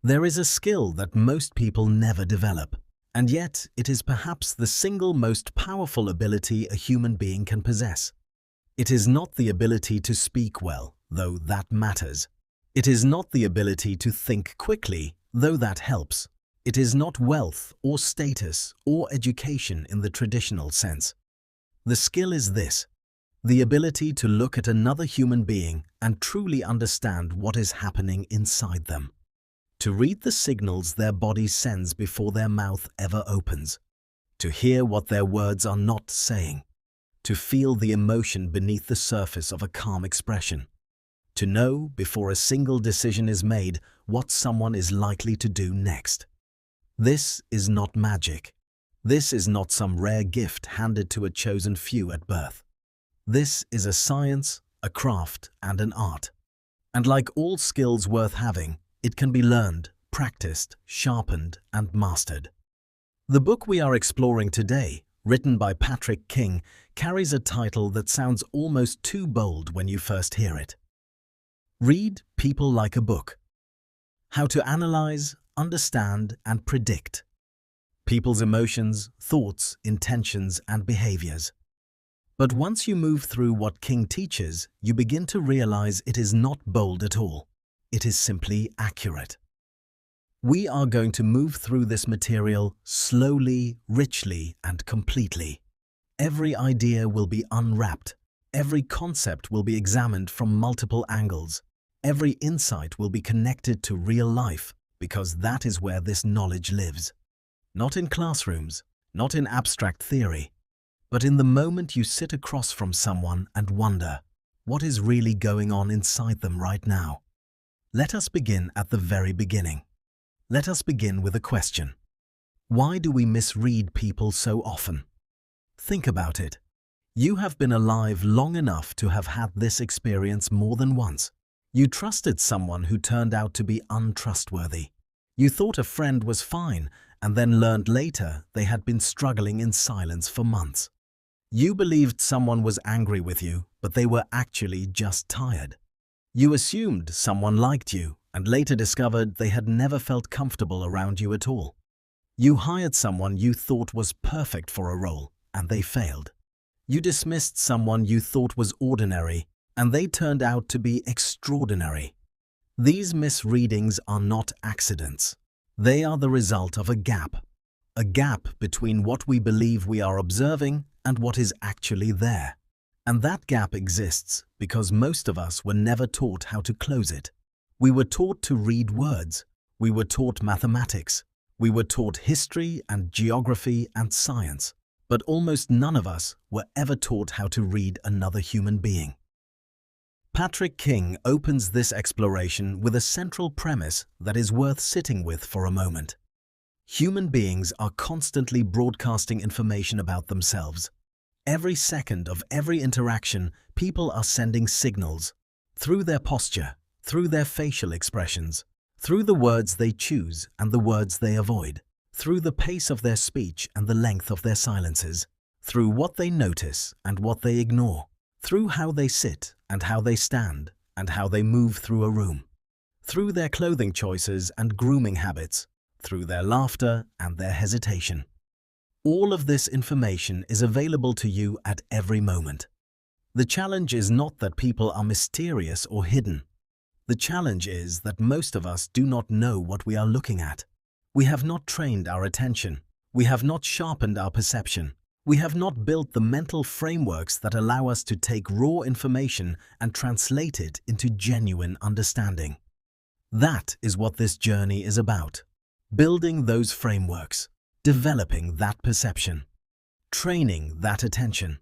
There is a skill that most people never develop, and yet it is perhaps the single most powerful ability a human being can possess. It is not the ability to speak well, though that matters. It is not the ability to think quickly, though that helps. It is not wealth or status or education in the traditional sense. The skill is this: the ability to look at another human being and truly understand what is happening inside them. To read the signals their body sends before their mouth ever opens. To hear what their words are not saying. To feel the emotion beneath the surface of a calm expression. To know, before a single decision is made, what someone is likely to do next. This is not magic. This is not some rare gift handed to a chosen few at birth. This is a science, a craft, and an art. And like all skills worth having, it can be learned, practiced, sharpened, and mastered. The book we are exploring today, written by Patrick King, carries a title that sounds almost too bold when you first hear it. Read People Like a Book. How to analyze, understand, and predict people's emotions, thoughts, intentions, and behaviors. But once you move through what King teaches, you begin to realize it is not bold at all. It is simply accurate. We are going to move through this material slowly, richly, and completely. Every idea will be unwrapped. Every concept will be examined from multiple angles. Every insight will be connected to real life, because that is where this knowledge lives. Not in classrooms, not in abstract theory, but in the moment you sit across from someone and wonder, what is really going on inside them right now? Let us begin at the very beginning. Let us begin with a question. Why do we misread people so often? Think about it. You have been alive long enough to have had this experience more than once. You trusted someone who turned out to be untrustworthy. You thought a friend was fine and then learned later they had been struggling in silence for months. You believed someone was angry with you, but they were actually just tired. You assumed someone liked you and later discovered they had never felt comfortable around you at all. You hired someone you thought was perfect for a role and they failed. You dismissed someone you thought was ordinary and they turned out to be extraordinary. These misreadings are not accidents. They are the result of a gap between what we believe we are observing and what is actually there. And that gap exists because most of us were never taught how to close it. We were taught to read words. We were taught mathematics. We were taught history and geography and science. But almost none of us were ever taught how to read another human being. Patrick King opens this exploration with a central premise that is worth sitting with for a moment. Human beings are constantly broadcasting information about themselves. Every second of every interaction, people are sending signals through their posture, through their facial expressions, through the words they choose and the words they avoid, through the pace of their speech and the length of their silences, through what they notice and what they ignore, through how they sit and how they stand and how they move through a room, through their clothing choices and grooming habits, through their laughter and their hesitation. All of this information is available to you at every moment. The challenge is not that people are mysterious or hidden. The challenge is that most of us do not know what we are looking at. We have not trained our attention. We have not sharpened our perception. We have not built the mental frameworks that allow us to take raw information and translate it into genuine understanding. That is what this journey is about. Building those frameworks, developing that perception, training that attention.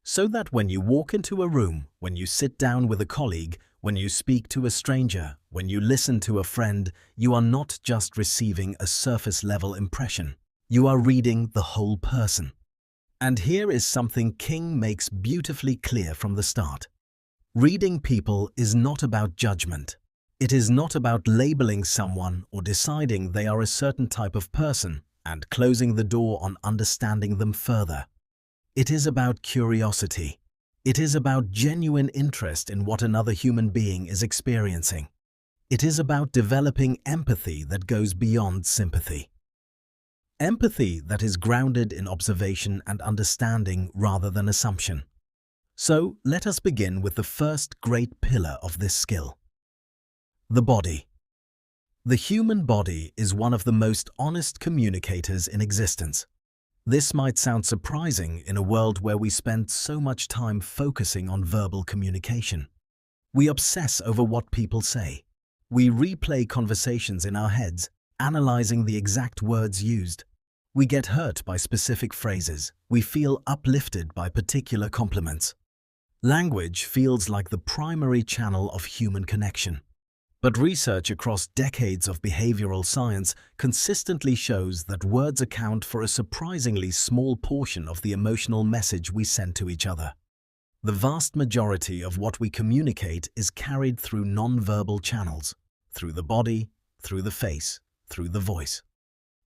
So that when you walk into a room, when you sit down with a colleague, when you speak to a stranger, when you listen to a friend, you are not just receiving a surface-level impression. You are reading the whole person. And here is something King makes beautifully clear from the start. Reading people is not about judgment. It is not about labeling someone or deciding they are a certain type of person and closing the door on understanding them further. It is about curiosity. It is about genuine interest in what another human being is experiencing. It is about developing empathy that goes beyond sympathy. Empathy that is grounded in observation and understanding rather than assumption. So, let us begin with the first great pillar of this skill. The body. The human body is one of the most honest communicators in existence. This might sound surprising in a world where we spend so much time focusing on verbal communication. We obsess over what people say. We replay conversations in our heads, analyzing the exact words used. We get hurt by specific phrases. We feel uplifted by particular compliments. Language feels like the primary channel of human connection. But research across decades of behavioral science consistently shows that words account for a surprisingly small portion of the emotional message we send to each other. The vast majority of what we communicate is carried through non-verbal channels, through the body, through the face, through the voice.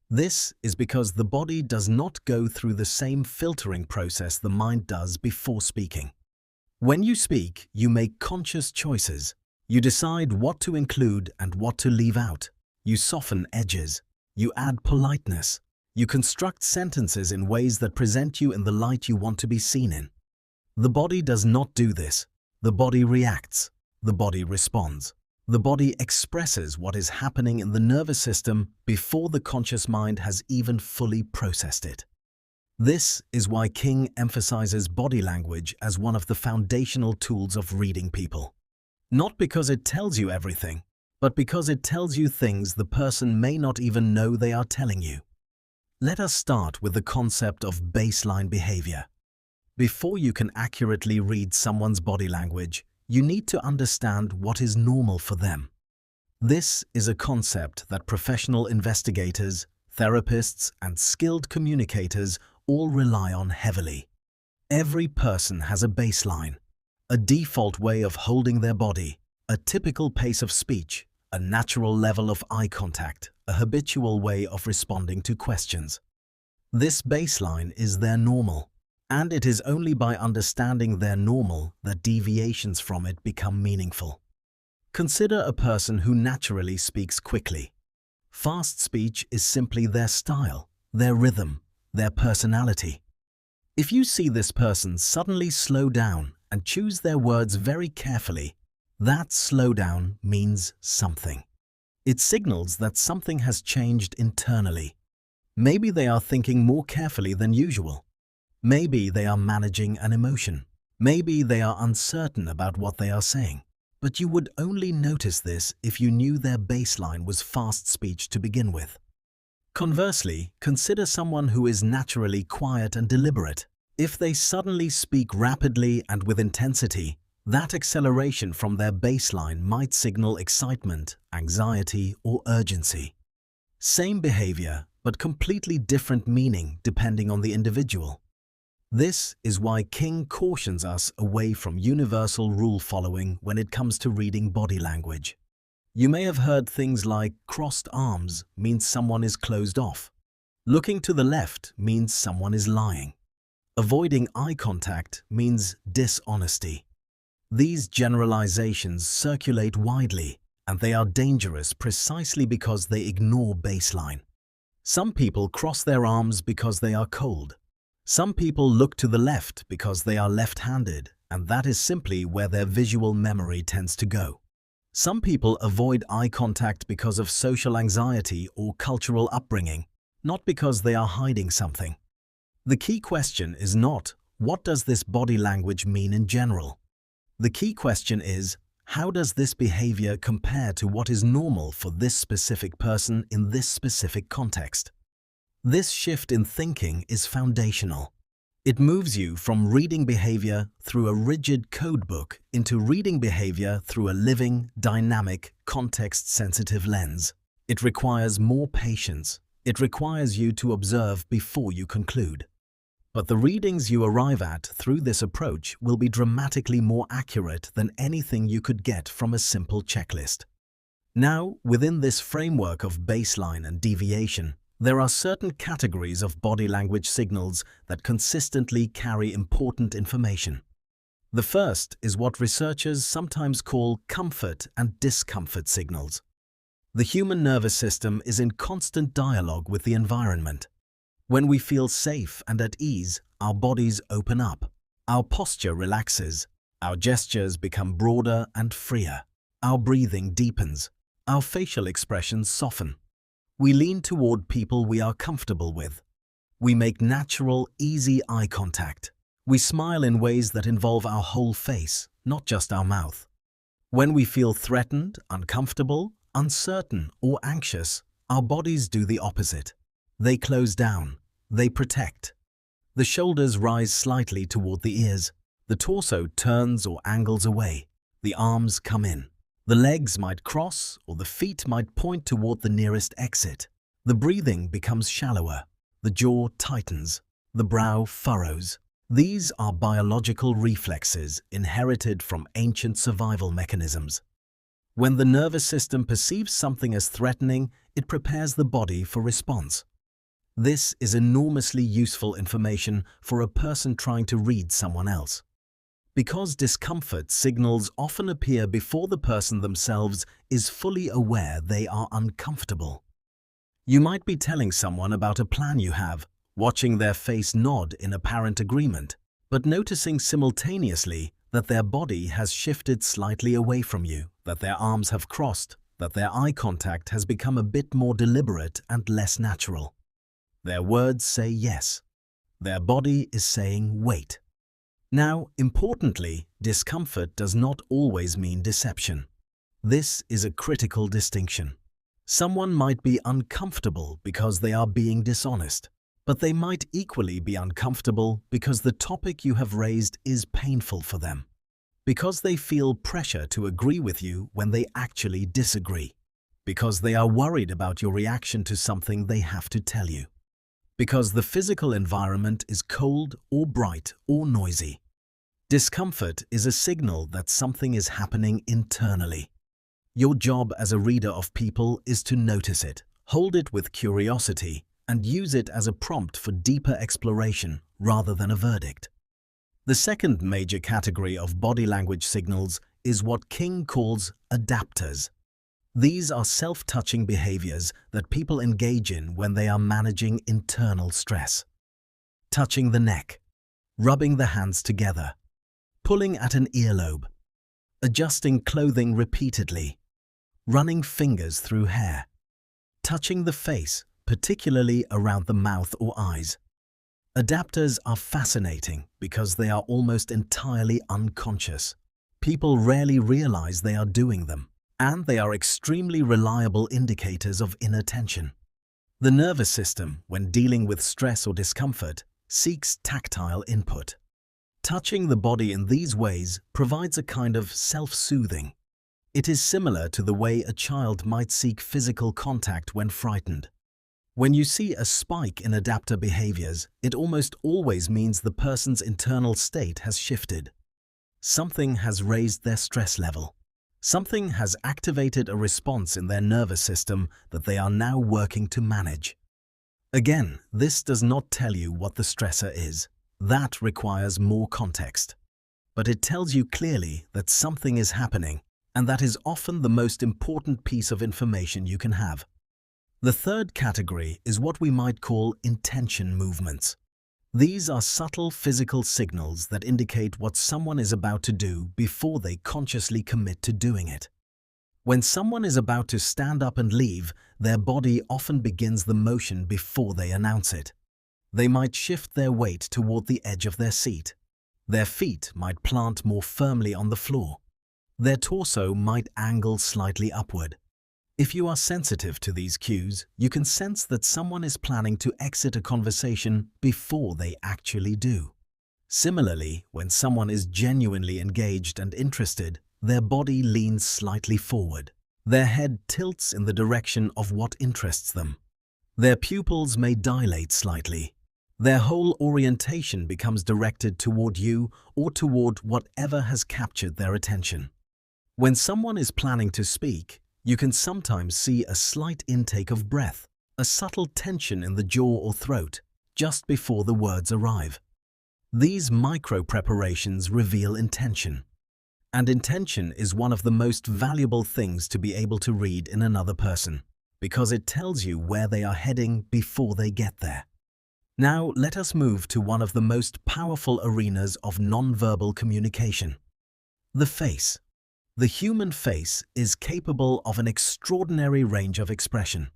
This is because the body does not go through the same filtering process the mind does before speaking. When you speak, you make conscious choices. You decide what to include and what to leave out. You soften edges. You add politeness. You construct sentences in ways that present you in the light you want to be seen in. The body does not do this. The body reacts. The body responds. The body expresses what is happening in the nervous system before the conscious mind has even fully processed it. This is why King emphasizes body language as one of the foundational tools of reading people. Not because it tells you everything, but because it tells you things the person may not even know they are telling you. Let us start with the concept of baseline behavior. Before you can accurately read someone's body language, you need to understand what is normal for them. This is a concept that professional investigators, therapists, and skilled communicators all rely on heavily. Every person has a baseline, a default way of holding their body, a typical pace of speech, a natural level of eye contact, a habitual way of responding to questions. This baseline is their normal. And it is only by understanding their normal that deviations from it become meaningful. Consider a person who naturally speaks quickly. Fast speech is simply their style, their rhythm, their personality. If you see this person suddenly slow down and choose their words very carefully, that slowdown means something. It signals that something has changed internally. Maybe they are thinking more carefully than usual. Maybe they are managing an emotion. Maybe they are uncertain about what they are saying. But you would only notice this if you knew their baseline was fast speech to begin with. Conversely, consider someone who is naturally quiet and deliberate. If they suddenly speak rapidly and with intensity, that acceleration from their baseline might signal excitement, anxiety, or urgency. Same behavior, but completely different meaning depending on the individual. This is why King cautions us away from universal rule following when it comes to reading body language. You may have heard things like crossed arms means someone is closed off. Looking to the left means someone is lying. Avoiding eye contact means dishonesty. These generalizations circulate widely, and they are dangerous precisely because they ignore baseline. Some people cross their arms because they are cold. Some people look to the left because they are left-handed, and that is simply where their visual memory tends to go. Some people avoid eye contact because of social anxiety or cultural upbringing, not because they are hiding something. The key question is not, what does this body language mean in general? The key question is, how does this behavior compare to what is normal for this specific person in this specific context? This shift in thinking is foundational. It moves you from reading behavior through a rigid code book into reading behavior through a living, dynamic, context-sensitive lens. It requires more patience. It requires you to observe before you conclude. But the readings you arrive at through this approach will be dramatically more accurate than anything you could get from a simple checklist. Now, within this framework of baseline and deviation, there are certain categories of body language signals that consistently carry important information. The first is what researchers sometimes call comfort and discomfort signals. The human nervous system is in constant dialogue with the environment. When we feel safe and at ease, our bodies open up, our posture relaxes, our gestures become broader and freer, our breathing deepens, our facial expressions soften. We lean toward people we are comfortable with. We make natural, easy eye contact. We smile in ways that involve our whole face, not just our mouth. When we feel threatened, uncomfortable, uncertain, or anxious, our bodies do the opposite. They close down. They protect. The shoulders rise slightly toward the ears. The torso turns or angles away. The arms come in. The legs might cross, or the feet might point toward the nearest exit. The breathing becomes shallower. The jaw tightens. The brow furrows. These are biological reflexes inherited from ancient survival mechanisms. When the nervous system perceives something as threatening, it prepares the body for response. This is enormously useful information for a person trying to read someone else. Because discomfort signals often appear before the person themselves is fully aware they are uncomfortable. You might be telling someone about a plan you have, watching their face nod in apparent agreement, but noticing simultaneously that their body has shifted slightly away from you, that their arms have crossed, that their eye contact has become a bit more deliberate and less natural. Their words say yes. Their body is saying wait. Now, importantly, discomfort does not always mean deception. This is a critical distinction. Someone might be uncomfortable because they are being dishonest, but they might equally be uncomfortable because the topic you have raised is painful for them, because they feel pressure to agree with you when they actually disagree, because they are worried about your reaction to something they have to tell you, because the physical environment is cold or bright or noisy. Discomfort is a signal that something is happening internally. Your job as a reader of people is to notice it, hold it with curiosity, and use it as a prompt for deeper exploration rather than a verdict. The second major category of body language signals is what King calls adapters. These are self-touching behaviors that people engage in when they are managing internal stress. Touching the neck, rubbing the hands together, pulling at an earlobe, adjusting clothing repeatedly, running fingers through hair, touching the face, particularly around the mouth or eyes. Adapters are fascinating because they are almost entirely unconscious. People rarely realize they are doing them, and they are extremely reliable indicators of inner tension. The nervous system, when dealing with stress or discomfort, seeks tactile input. Touching the body in these ways provides a kind of self-soothing. It is similar to the way a child might seek physical contact when frightened. When you see a spike in adapter behaviors, it almost always means the person's internal state has shifted. Something has raised their stress level. Something has activated a response in their nervous system that they are now working to manage. Again, this does not tell you what the stressor is. That requires more context. But it tells you clearly that something is happening, and that is often the most important piece of information you can have. The third category is what we might call intention movements. These are subtle physical signals that indicate what someone is about to do before they consciously commit to doing it. When someone is about to stand up and leave, their body often begins the motion before they announce it. They might shift their weight toward the edge of their seat. Their feet might plant more firmly on the floor. Their torso might angle slightly upward. If you are sensitive to these cues, you can sense that someone is planning to exit a conversation before they actually do. Similarly, when someone is genuinely engaged and interested, their body leans slightly forward. Their head tilts in the direction of what interests them. Their pupils may dilate slightly. Their whole orientation becomes directed toward you or toward whatever has captured their attention. When someone is planning to speak, you can sometimes see a slight intake of breath, a subtle tension in the jaw or throat, just before the words arrive. These micro-preparations reveal intention. And intention is one of the most valuable things to be able to read in another person, because it tells you where they are heading before they get there. Now, let us move to one of the most powerful arenas of nonverbal communication: the face. The human face is capable of an extraordinary range of expression.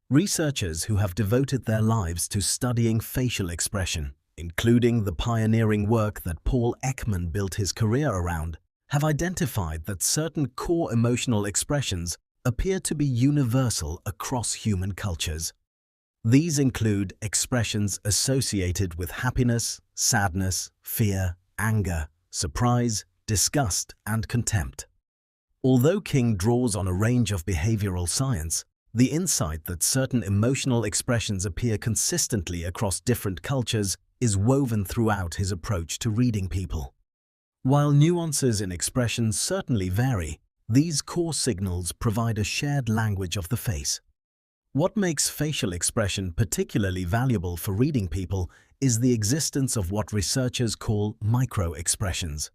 Researchers who have devoted their lives to studying facial expression, including the pioneering work that Paul Ekman built his career around, have identified that certain core emotional expressions appear to be universal across human cultures. These include expressions associated with happiness, sadness, fear, anger, surprise, disgust, and contempt. Although King draws on a range of behavioral science, the insight that certain emotional expressions appear consistently across different cultures is woven throughout his approach to reading people. While nuances in expressions certainly vary, these core signals provide a shared language of the face. What makes facial expression particularly valuable for reading people is the existence of what researchers call micro-expressions.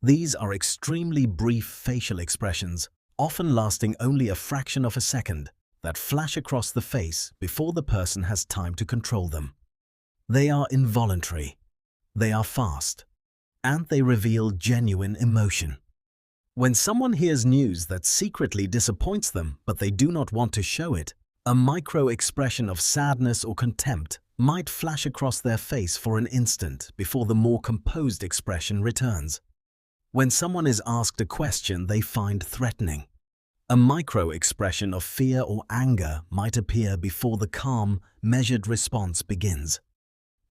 These are extremely brief facial expressions, often lasting only a fraction of a second, that flash across the face before the person has time to control them. They are involuntary, they are fast, and they reveal genuine emotion. When someone hears news that secretly disappoints them but they do not want to show it, a micro-expression of sadness or contempt might flash across their face for an instant before the more composed expression returns. When someone is asked a question they find threatening, a micro-expression of fear or anger might appear before the calm, measured response begins.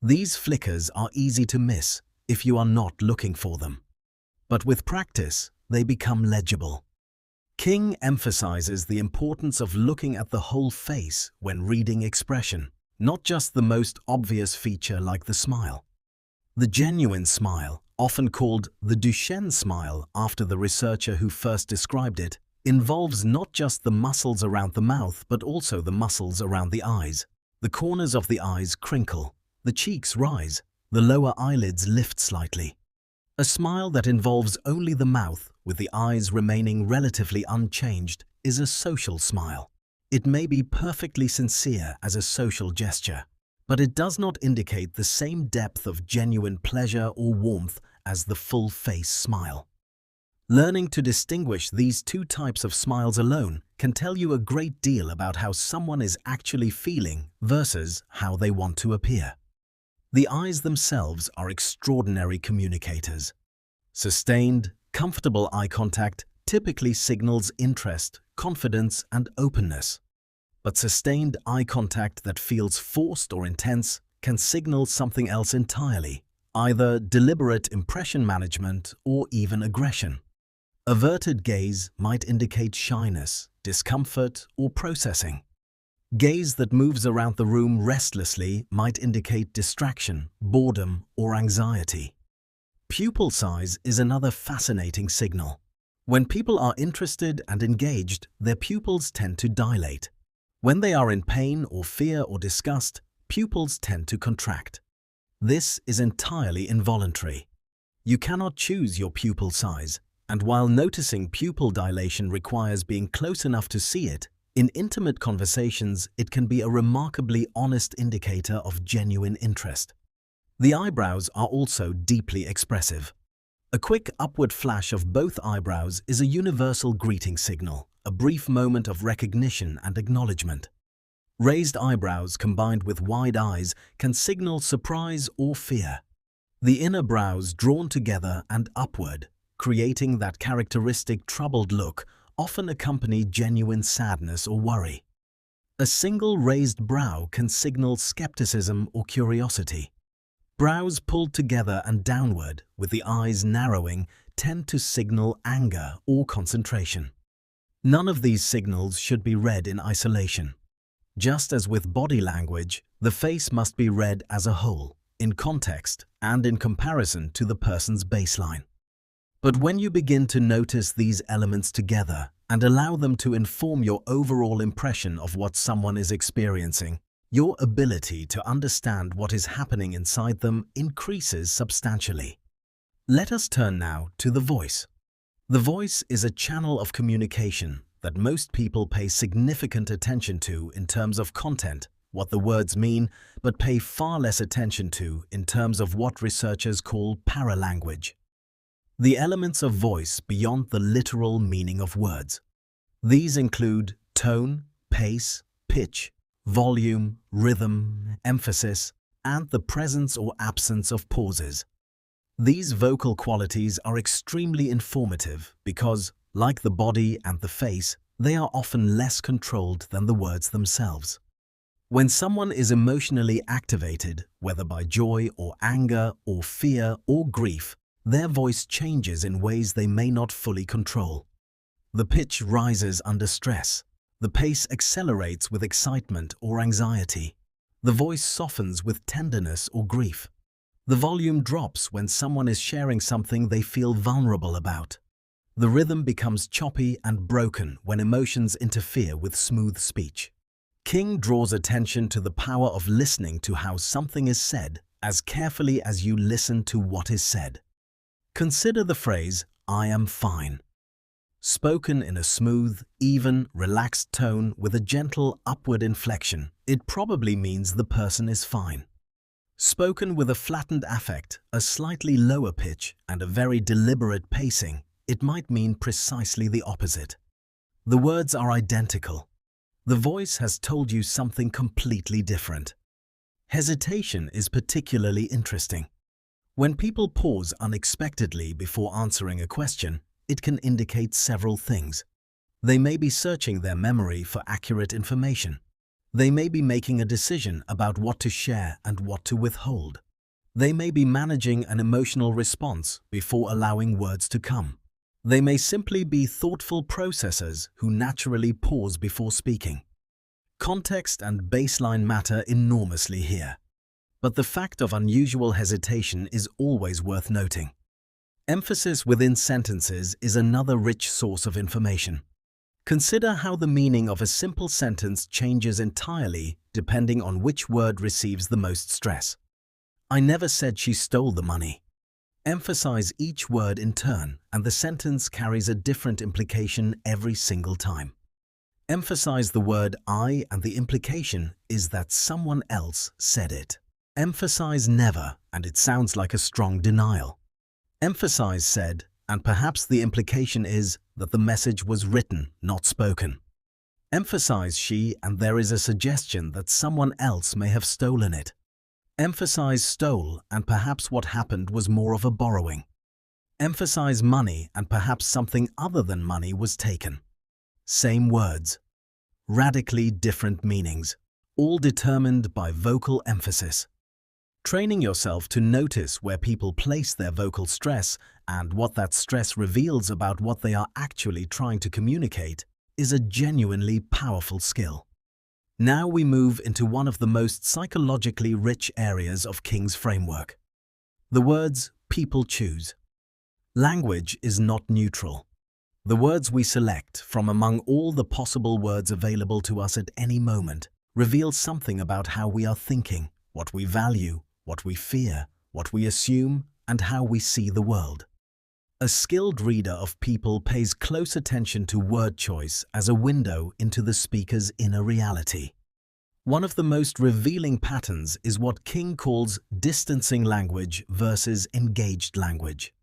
These flickers are easy to miss if you are not looking for them. But with practice, they become legible. King emphasizes the importance of looking at the whole face when reading expression, not just the most obvious feature like the smile. The genuine smile, often called the Duchenne smile after the researcher who first described it, involves not just the muscles around the mouth but also the muscles around the eyes. The corners of the eyes crinkle, the cheeks rise, the lower eyelids lift slightly. A smile that involves only the mouth, with the eyes remaining relatively unchanged, is a social smile. It may be perfectly sincere as a social gesture, but it does not indicate the same depth of genuine pleasure or warmth as the full-face smile. Learning to distinguish these two types of smiles alone can tell you a great deal about how someone is actually feeling versus how they want to appear. The eyes themselves are extraordinary communicators. Sustained, comfortable eye contact typically signals interest, confidence, and openness. But sustained eye contact that feels forced or intense can signal something else entirely, either deliberate impression management or even aggression. Averted gaze might indicate shyness, discomfort, or processing. Gaze that moves around the room restlessly might indicate distraction, boredom, or anxiety. Pupil size is another fascinating signal. When people are interested and engaged, their pupils tend to dilate. When they are in pain or fear or disgust, pupils tend to contract. This is entirely involuntary. You cannot choose your pupil size, and while noticing pupil dilation requires being close enough to see it, in intimate conversations it can be a remarkably honest indicator of genuine interest. The eyebrows are also deeply expressive. A quick upward flash of both eyebrows is a universal greeting signal, a brief moment of recognition and acknowledgement. Raised eyebrows combined with wide eyes can signal surprise or fear. The inner brows drawn together and upward, creating that characteristic troubled look, often accompany genuine sadness or worry. A single raised brow can signal skepticism or curiosity. Brows pulled together and downward, with the eyes narrowing, tend to signal anger or concentration. None of these signals should be read in isolation. Just as with body language, the face must be read as a whole, in context and in comparison to the person's baseline. But when you begin to notice these elements together and allow them to inform your overall impression of what someone is experiencing, your ability to understand what is happening inside them increases substantially. Let us turn now to the voice. The voice is a channel of communication that most people pay significant attention to in terms of content, what the words mean, but pay far less attention to in terms of what researchers call paralanguage. The elements of voice beyond the literal meaning of words. These include tone, pace, pitch, volume, rhythm, emphasis, and the presence or absence of pauses. These vocal qualities are extremely informative because, like the body and the face, they are often less controlled than the words themselves. When someone is emotionally activated, whether by joy or anger or fear or grief, their voice changes in ways they may not fully control. The pitch rises under stress. The pace accelerates with excitement or anxiety. The voice softens with tenderness or grief. The volume drops when someone is sharing something they feel vulnerable about. The rhythm becomes choppy and broken when emotions interfere with smooth speech. King draws attention to the power of listening to how something is said as carefully as you listen to what is said. Consider the phrase, "I am fine." Spoken in a smooth, even, relaxed tone with a gentle upward inflection, it probably means the person is fine. Spoken with a flattened affect, a slightly lower pitch, and a very deliberate pacing, it might mean precisely the opposite. The words are identical. The voice has told you something completely different. Hesitation is particularly interesting. When people pause unexpectedly before answering a question, it can indicate several things. They may be searching their memory for accurate information. They may be making a decision about what to share and what to withhold. They may be managing an emotional response before allowing words to come. They may simply be thoughtful processors who naturally pause before speaking. Context and baseline matter enormously here. But the fact of unusual hesitation is always worth noting. Emphasis within sentences is another rich source of information. Consider how the meaning of a simple sentence changes entirely depending on which word receives the most stress. I never said she stole the money. Emphasize each word in turn, and the sentence carries a different implication every single time. Emphasize the word I, and the implication is that someone else said it. Emphasize never, and it sounds like a strong denial. Emphasize said, and perhaps the implication is that the message was written, not spoken. Emphasize she, and there is a suggestion that someone else may have stolen it. Emphasize stole, and perhaps what happened was more of a borrowing. Emphasize money, and perhaps something other than money was taken. Same words. Radically different meanings, all determined by vocal emphasis. Training yourself to notice where people place their vocal stress and what that stress reveals about what they are actually trying to communicate is a genuinely powerful skill. Now we move into one of the most psychologically rich areas of King's framework. The words people choose. Language is not neutral. The words we select from among all the possible words available to us at any moment reveal something about how we are thinking, what we value, what we fear, what we assume, and how we see the world. A skilled reader of people pays close attention to word choice as a window into the speaker's inner reality. One of the most revealing patterns is what King calls distancing language versus engaged language.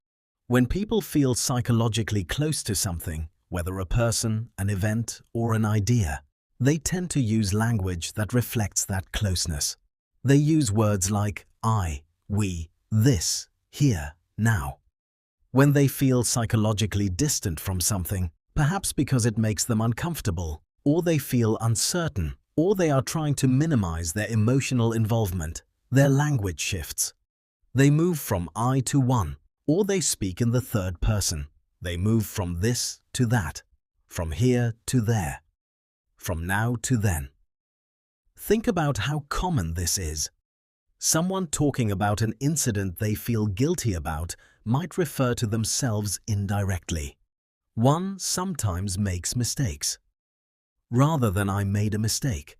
When people feel psychologically close to something, whether a person, an event, or an idea, they tend to use language that reflects that closeness. They use words like I, we, this, here, now. When they feel psychologically distant from something, perhaps because it makes them uncomfortable, or they feel uncertain, or they are trying to minimize their emotional involvement, their language shifts. They move from I to one, or they speak in the third person. They move from this to that, from here to there, from now to then. Think about how common this is. Someone talking about an incident they feel guilty about might refer to themselves indirectly. One sometimes makes mistakes. Rather than I made a mistake.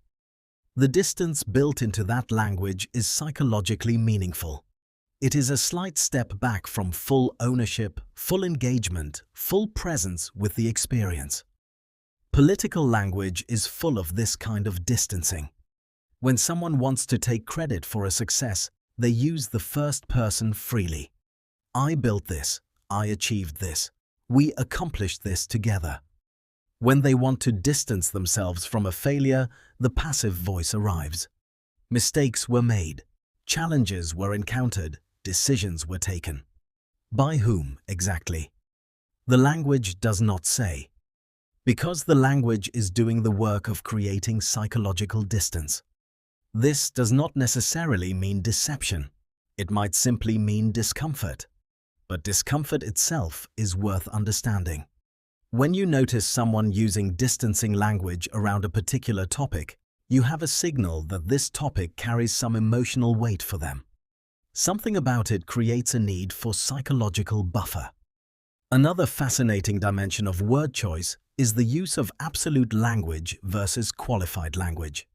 The distance built into that language is psychologically meaningful. It is a slight step back from full ownership, full engagement, full presence with the experience. Political language is full of this kind of distancing. When someone wants to take credit for a success, they use the first person freely. I built this, I achieved this, we accomplished this together. When they want to distance themselves from a failure, the passive voice arrives. Mistakes were made, challenges were encountered, decisions were taken. By whom exactly? The language does not say. Because the language is doing the work of creating psychological distance. This does not necessarily mean deception. It might simply mean discomfort. But discomfort itself is worth understanding. When you notice someone using distancing language around a particular topic, you have a signal that this topic carries some emotional weight for them. Something about it creates a need for psychological buffer. Another fascinating dimension of word choice is the use of absolute language versus qualified language.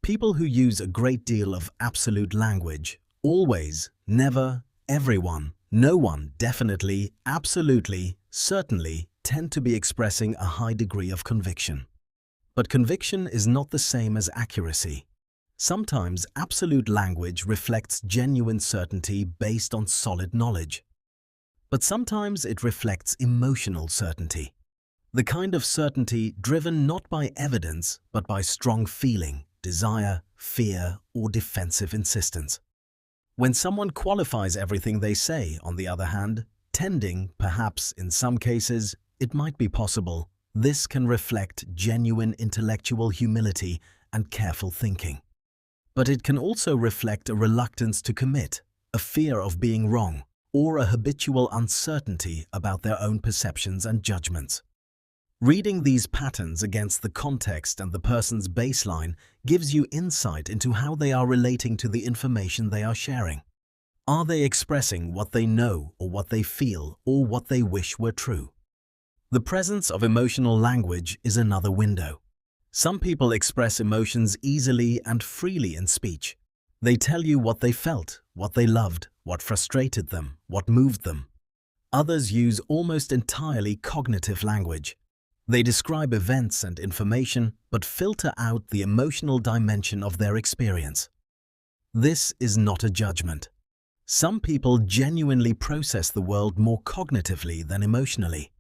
People who use a great deal of absolute language, always, never, everyone, no one, definitely, absolutely, certainly, tend to be expressing a high degree of conviction. But conviction is not the same as accuracy. Sometimes absolute language reflects genuine certainty based on solid knowledge. But sometimes it reflects emotional certainty. The kind of certainty driven not by evidence but by strong feeling, desire, fear, or defensive insistence. When someone qualifies everything they say, on the other hand, tending, perhaps in some cases, it might be possible, this can reflect genuine intellectual humility and careful thinking. But it can also reflect a reluctance to commit, a fear of being wrong, or a habitual uncertainty about their own perceptions and judgments. Reading these patterns against the context and the person's baseline gives you insight into how they are relating to the information they are sharing. Are they expressing what they know or what they feel or what they wish were true? The presence of emotional language is another window. Some people express emotions easily and freely in speech. They tell you what they felt, what they loved, what frustrated them, what moved them. Others use almost entirely cognitive language. They describe events and information but filter out the emotional dimension of their experience. This is not a judgment. Some people genuinely process the world more cognitively than emotionally.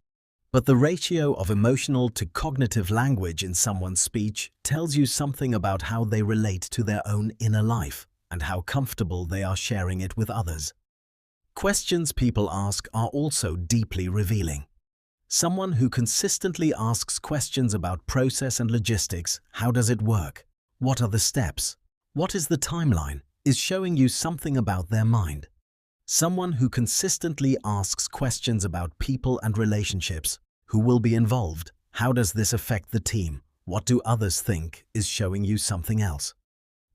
But the ratio of emotional to cognitive language in someone's speech tells you something about how they relate to their own inner life and how comfortable they are sharing it with others. Questions people ask are also deeply revealing. Someone who consistently asks questions about process and logistics, how does it work? What are the steps? What is the timeline? Is showing you something about their mind. Someone who consistently asks questions about people and relationships, who will be involved, how does this affect the team, what do others think, is showing you something else.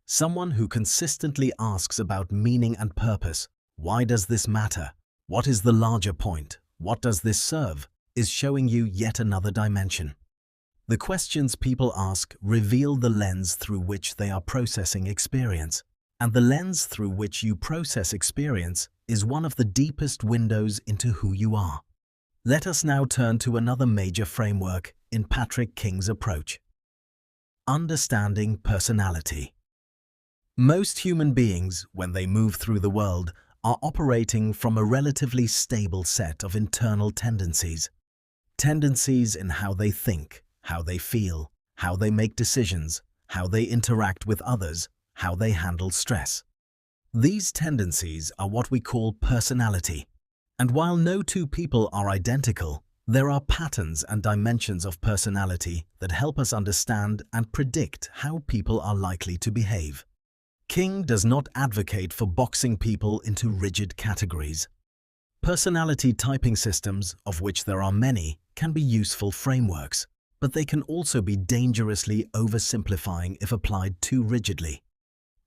Someone who consistently asks about meaning and purpose, why does this matter, what is the larger point, what does this serve, is showing you yet another dimension. The questions people ask reveal the lens through which they are processing experience. And the lens through which you process experience is one of the deepest windows into who you are. Let us now turn to another major framework in Patrick King's approach. Understanding personality. Most human beings, when they move through the world, are operating from a relatively stable set of internal tendencies. Tendencies in how they think, how they feel, how they make decisions, how they interact with others, how they handle stress. These tendencies are what we call personality. And while no two people are identical, there are patterns and dimensions of personality that help us understand and predict how people are likely to behave. King does not advocate for boxing people into rigid categories. Personality typing systems, of which there are many, can be useful frameworks, but they can also be dangerously oversimplifying if applied too rigidly.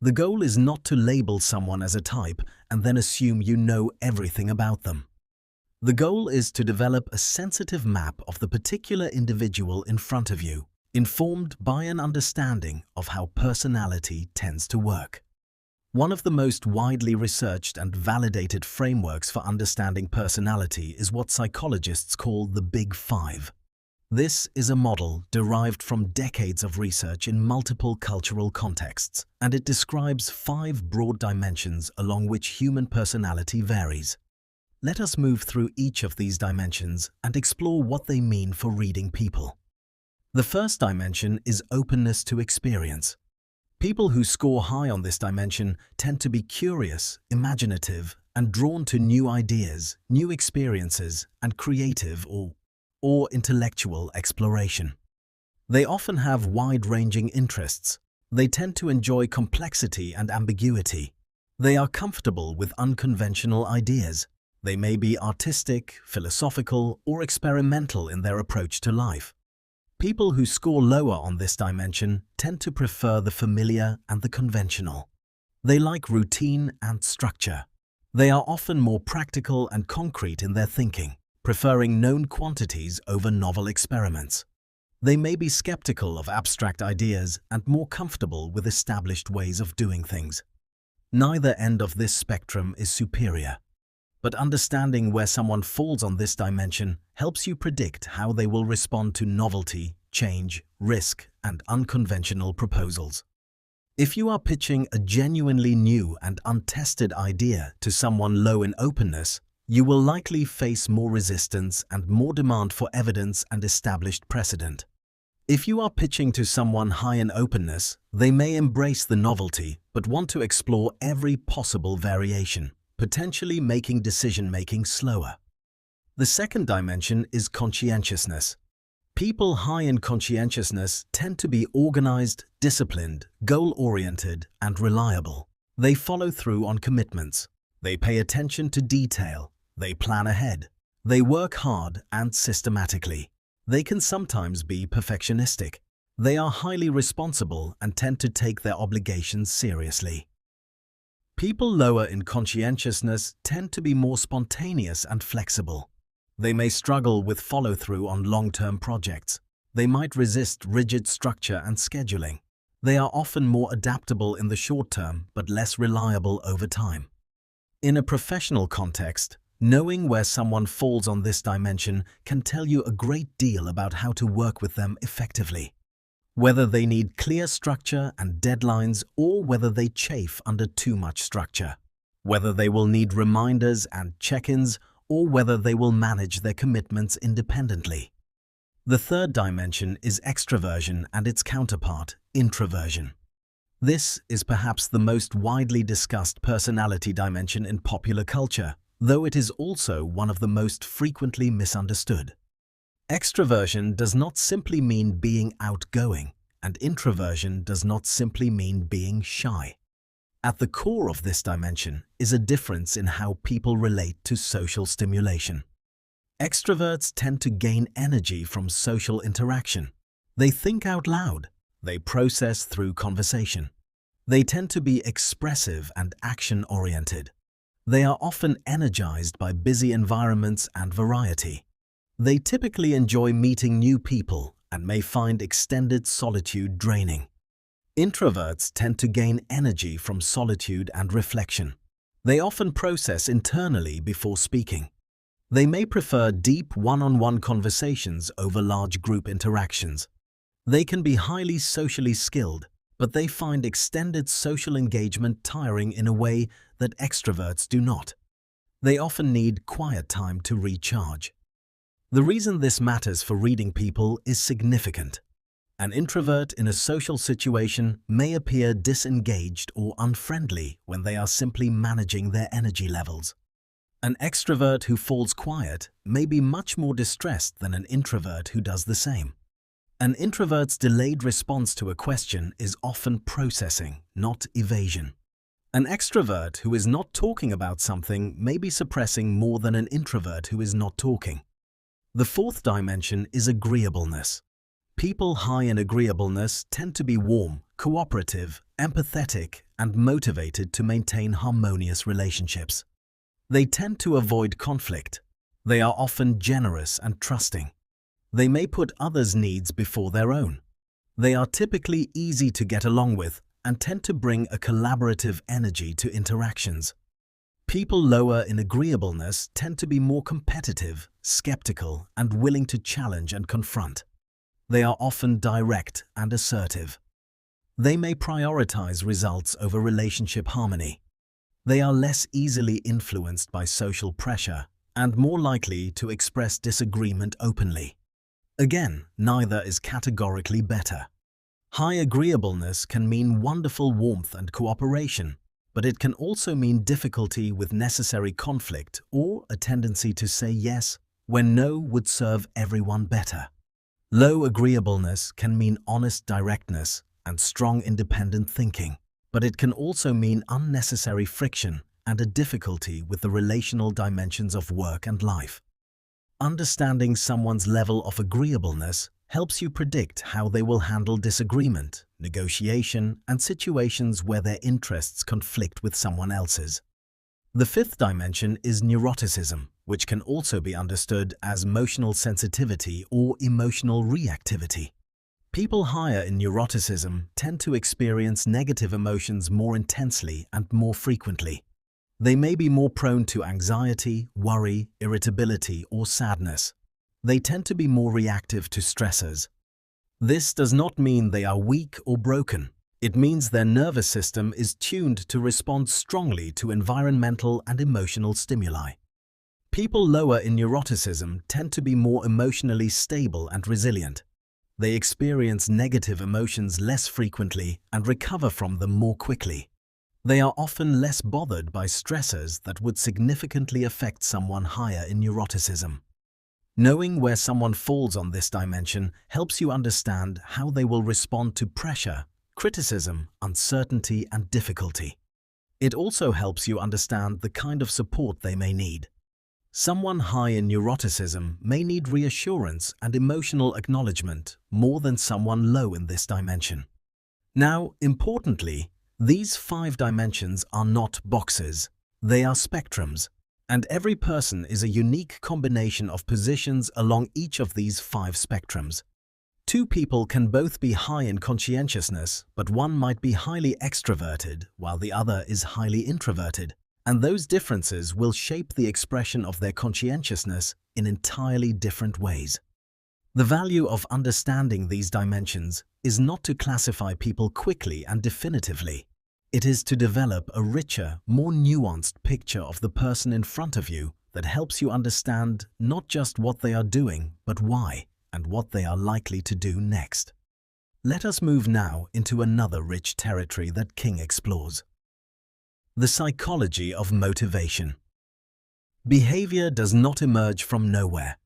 The goal is not to label someone as a type and then assume you know everything about them. The goal is to develop a sensitive map of the particular individual in front of you, informed by an understanding of how personality tends to work. One of the most widely researched and validated frameworks for understanding personality is what psychologists call the Big Five. This is a model derived from decades of research in multiple cultural contexts, and it describes 5 broad dimensions along which human personality varies. Let us move through each of these dimensions and explore what they mean for reading people. The first dimension is openness to experience. People who score high on this dimension tend to be curious, imaginative, and drawn to new ideas, new experiences, and creative or intellectual exploration. They often have wide-ranging interests. They tend to enjoy complexity and ambiguity. They are comfortable with unconventional ideas. They may be artistic, philosophical, or experimental in their approach to life. People who score lower on this dimension tend to prefer the familiar and the conventional. They like routine and structure. They are often more practical and concrete in their thinking, preferring known quantities over novel experiments. They may be skeptical of abstract ideas and more comfortable with established ways of doing things. Neither end of this spectrum is superior, but understanding where someone falls on this dimension helps you predict how they will respond to novelty, change, risk, and unconventional proposals. If you are pitching a genuinely new and untested idea to someone low in openness, you will likely face more resistance and more demand for evidence and established precedent. If you are pitching to someone high in openness, they may embrace the novelty but want to explore every possible variation, potentially making decision-making slower. The second dimension is conscientiousness. People high in conscientiousness tend to be organized, disciplined, goal-oriented, and reliable. They follow through on commitments. They pay attention to detail. They plan ahead. They work hard and systematically. They can sometimes be perfectionistic. They are highly responsible and tend to take their obligations seriously. People lower in conscientiousness tend to be more spontaneous and flexible. They may struggle with follow-through on long-term projects. They might resist rigid structure and scheduling. They are often more adaptable in the short term but less reliable over time. In a professional context, knowing where someone falls on this dimension can tell you a great deal about how to work with them effectively. Whether they need clear structure and deadlines or whether they chafe under too much structure. Whether they will need reminders and check-ins or whether they will manage their commitments independently. The third dimension is extraversion and its counterpart, introversion. This is perhaps the most widely discussed personality dimension in popular culture, though it is also one of the most frequently misunderstood. Extraversion does not simply mean being outgoing, and introversion does not simply mean being shy. At the core of this dimension is a difference in how people relate to social stimulation. Extroverts tend to gain energy from social interaction. They think out loud. They process through conversation. They tend to be expressive and action-oriented. They are often energized by busy environments and variety. They typically enjoy meeting new people and may find extended solitude draining. Introverts tend to gain energy from solitude and reflection. They often process internally before speaking. They may prefer deep one-on-one conversations over large group interactions. They can be highly socially skilled, but they find extended social engagement tiring in a way that extroverts do not. They often need quiet time to recharge. The reason this matters for reading people is significant. An introvert in a social situation may appear disengaged or unfriendly when they are simply managing their energy levels. An extrovert who falls quiet may be much more distressed than an introvert who does the same. An introvert's delayed response to a question is often processing, not evasion. An extrovert who is not talking about something may be suppressing more than an introvert who is not talking. The fourth dimension is agreeableness. People high in agreeableness tend to be warm, cooperative, empathetic, and motivated to maintain harmonious relationships. They tend to avoid conflict. They are often generous and trusting. They may put others' needs before their own. They are typically easy to get along with and tend to bring a collaborative energy to interactions. People lower in agreeableness tend to be more competitive, skeptical, and willing to challenge and confront. They are often direct and assertive. They may prioritize results over relationship harmony. They are less easily influenced by social pressure and more likely to express disagreement openly. Again, neither is categorically better. High agreeableness can mean wonderful warmth and cooperation, but it can also mean difficulty with necessary conflict or a tendency to say yes when no would serve everyone better. Low agreeableness can mean honest directness and strong independent thinking, but it can also mean unnecessary friction and a difficulty with the relational dimensions of work and life. Understanding someone's level of agreeableness helps you predict how they will handle disagreement, negotiation, and situations where their interests conflict with someone else's. The fifth dimension is neuroticism, which can also be understood as emotional sensitivity or emotional reactivity. People higher in neuroticism tend to experience negative emotions more intensely and more frequently. They may be more prone to anxiety, worry, irritability, or sadness. They tend to be more reactive to stressors. This does not mean they are weak or broken. It means their nervous system is tuned to respond strongly to environmental and emotional stimuli. People lower in neuroticism tend to be more emotionally stable and resilient. They experience negative emotions less frequently and recover from them more quickly. They are often less bothered by stressors that would significantly affect someone higher in neuroticism. Knowing where someone falls on this dimension helps you understand how they will respond to pressure, criticism, uncertainty, and difficulty. It also helps you understand the kind of support they may need. Someone high in neuroticism may need reassurance and emotional acknowledgement more than someone low in this dimension. Now, importantly, these 5 dimensions are not boxes. They are spectrums, and every person is a unique combination of positions along each of these 5 spectrums. 2 people can both be high in conscientiousness, but one might be highly extroverted while the other is highly introverted, and those differences will shape the expression of their conscientiousness in entirely different ways. The value of understanding these dimensions is not to classify people quickly and definitively. It is to develop a richer, more nuanced picture of the person in front of you that helps you understand not just what they are doing, but why, and what they are likely to do next. Let us move now into another rich territory that King explores: the psychology of motivation. Behavior does not emerge from nowhere.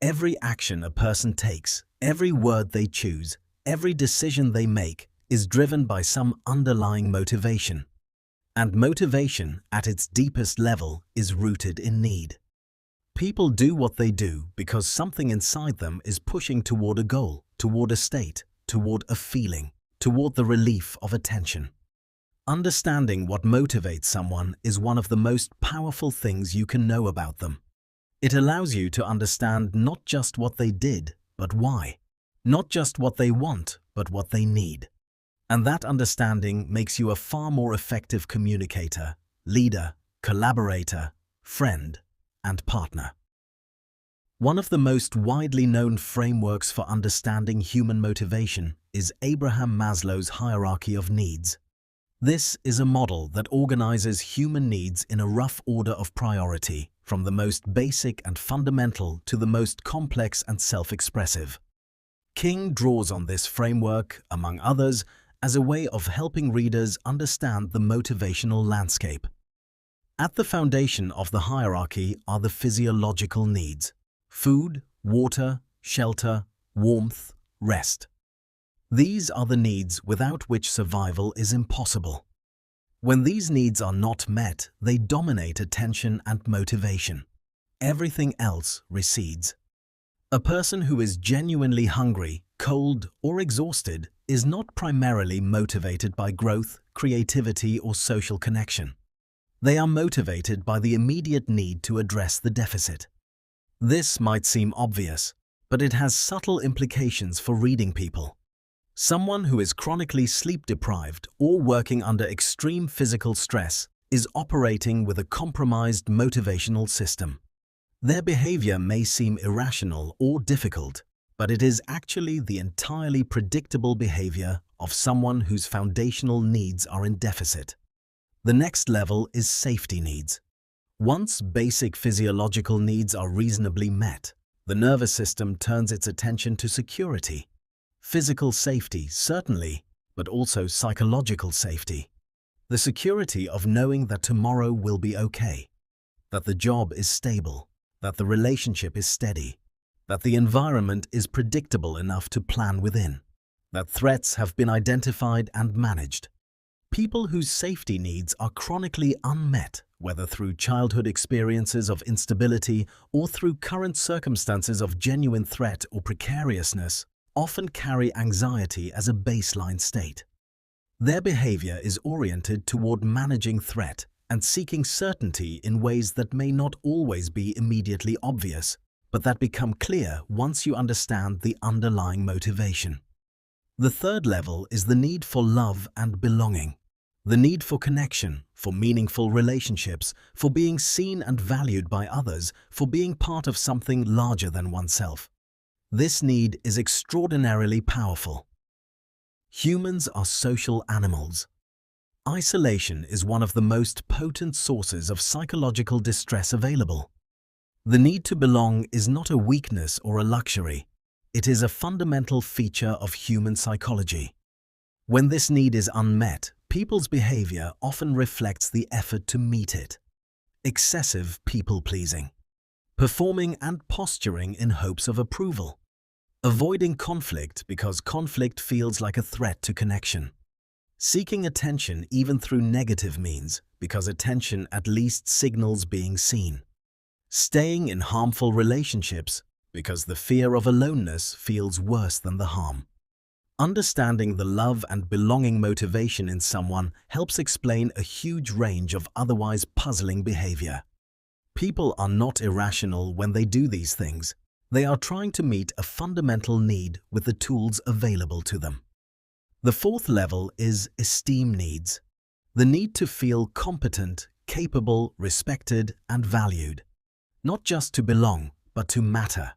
Every action a person takes, every word they choose, every decision they make is driven by some underlying motivation. And motivation, at its deepest level, is rooted in need. People do what they do because something inside them is pushing toward a goal, toward a state, toward a feeling, toward the relief of attention. Understanding what motivates someone is one of the most powerful things you can know about them. It allows you to understand not just what they did, but why. Not just what they want, but what they need. And that understanding makes you a far more effective communicator, leader, collaborator, friend, and partner. One of the most widely known frameworks for understanding human motivation is Abraham Maslow's hierarchy of needs. This is a model that organizes human needs in a rough order of priority, from the most basic and fundamental to the most complex and self-expressive. King draws on this framework, among others, as a way of helping readers understand the motivational landscape. At the foundation of the hierarchy are the physiological needs: food, water, shelter, warmth, rest. These are the needs without which survival is impossible. When these needs are not met, they dominate attention and motivation. Everything else recedes. A person who is genuinely hungry, cold, or exhausted is not primarily motivated by growth, creativity, or social connection. They are motivated by the immediate need to address the deficit. This might seem obvious, but it has subtle implications for reading people. Someone who is chronically sleep-deprived or working under extreme physical stress is operating with a compromised motivational system. Their behavior may seem irrational or difficult, but it is actually the entirely predictable behavior of someone whose foundational needs are in deficit. The next level is safety needs. Once basic physiological needs are reasonably met, the nervous system turns its attention to security. Physical safety, certainly, but also psychological safety. The security of knowing that tomorrow will be okay, that the job is stable, that the relationship is steady, that the environment is predictable enough to plan within, that threats have been identified and managed. People whose safety needs are chronically unmet, whether through childhood experiences of instability or through current circumstances of genuine threat or precariousness, often carry anxiety as a baseline state. Their behavior is oriented toward managing threat and seeking certainty in ways that may not always be immediately obvious, but that become clear once you understand the underlying motivation. The third level is the need for love and belonging. The need for connection, for meaningful relationships, for being seen and valued by others, for being part of something larger than oneself. This need is extraordinarily powerful. Humans are social animals. Isolation is one of the most potent sources of psychological distress available. The need to belong is not a weakness or a luxury. It is a fundamental feature of human psychology. When this need is unmet, people's behavior often reflects the effort to meet it. Excessive people-pleasing. Performing and posturing in hopes of approval. Avoiding conflict because conflict feels like a threat to connection. Seeking attention even through negative means because attention at least signals being seen. Staying in harmful relationships because the fear of aloneness feels worse than the harm. Understanding the love and belonging motivation in someone helps explain a huge range of otherwise puzzling behavior. People are not irrational when they do these things. They are trying to meet a fundamental need with the tools available to them. The fourth level is esteem needs. The need to feel competent, capable, respected, and valued. Not just to belong, but to matter.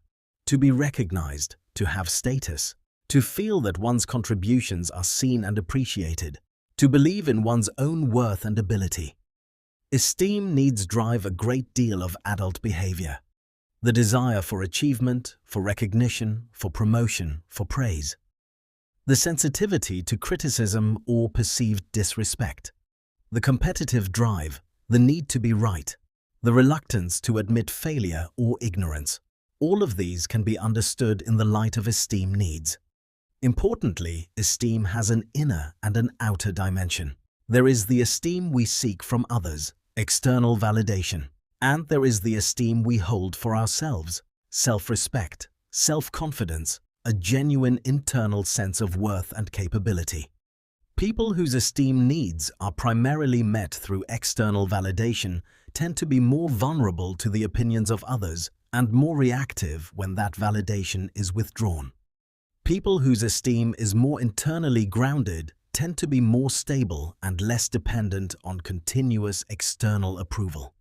To be recognized, to have status. To feel that one's contributions are seen and appreciated. To believe in one's own worth and ability. Esteem needs drive a great deal of adult behavior. The desire for achievement, for recognition, for promotion, for praise. The sensitivity to criticism or perceived disrespect. The competitive drive, the need to be right. The reluctance to admit failure or ignorance. All of these can be understood in the light of esteem needs. Importantly, esteem has an inner and an outer dimension. There is the esteem we seek from others, external validation. And there is the esteem we hold for ourselves, self-respect, self-confidence, a genuine internal sense of worth and capability. People whose esteem needs are primarily met through external validation tend to be more vulnerable to the opinions of others and more reactive when that validation is withdrawn. People whose esteem is more internally grounded tend to be more stable and less dependent on continuous external approval.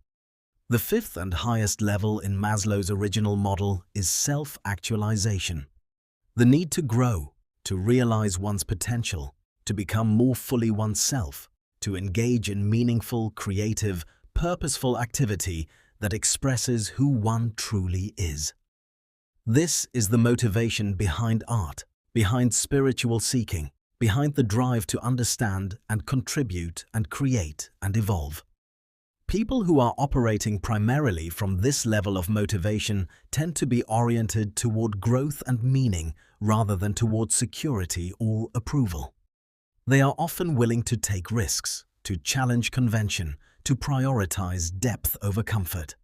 The fifth and highest level in Maslow's original model is self-actualization. The need to grow, to realize one's potential, to become more fully oneself, to engage in meaningful, creative, purposeful activity that expresses who one truly is. This is the motivation behind art, behind spiritual seeking, behind the drive to understand and contribute and create and evolve. People who are operating primarily from this level of motivation tend to be oriented toward growth and meaning rather than toward security or approval. They are often willing to take risks, to challenge convention, to prioritize depth over comfort.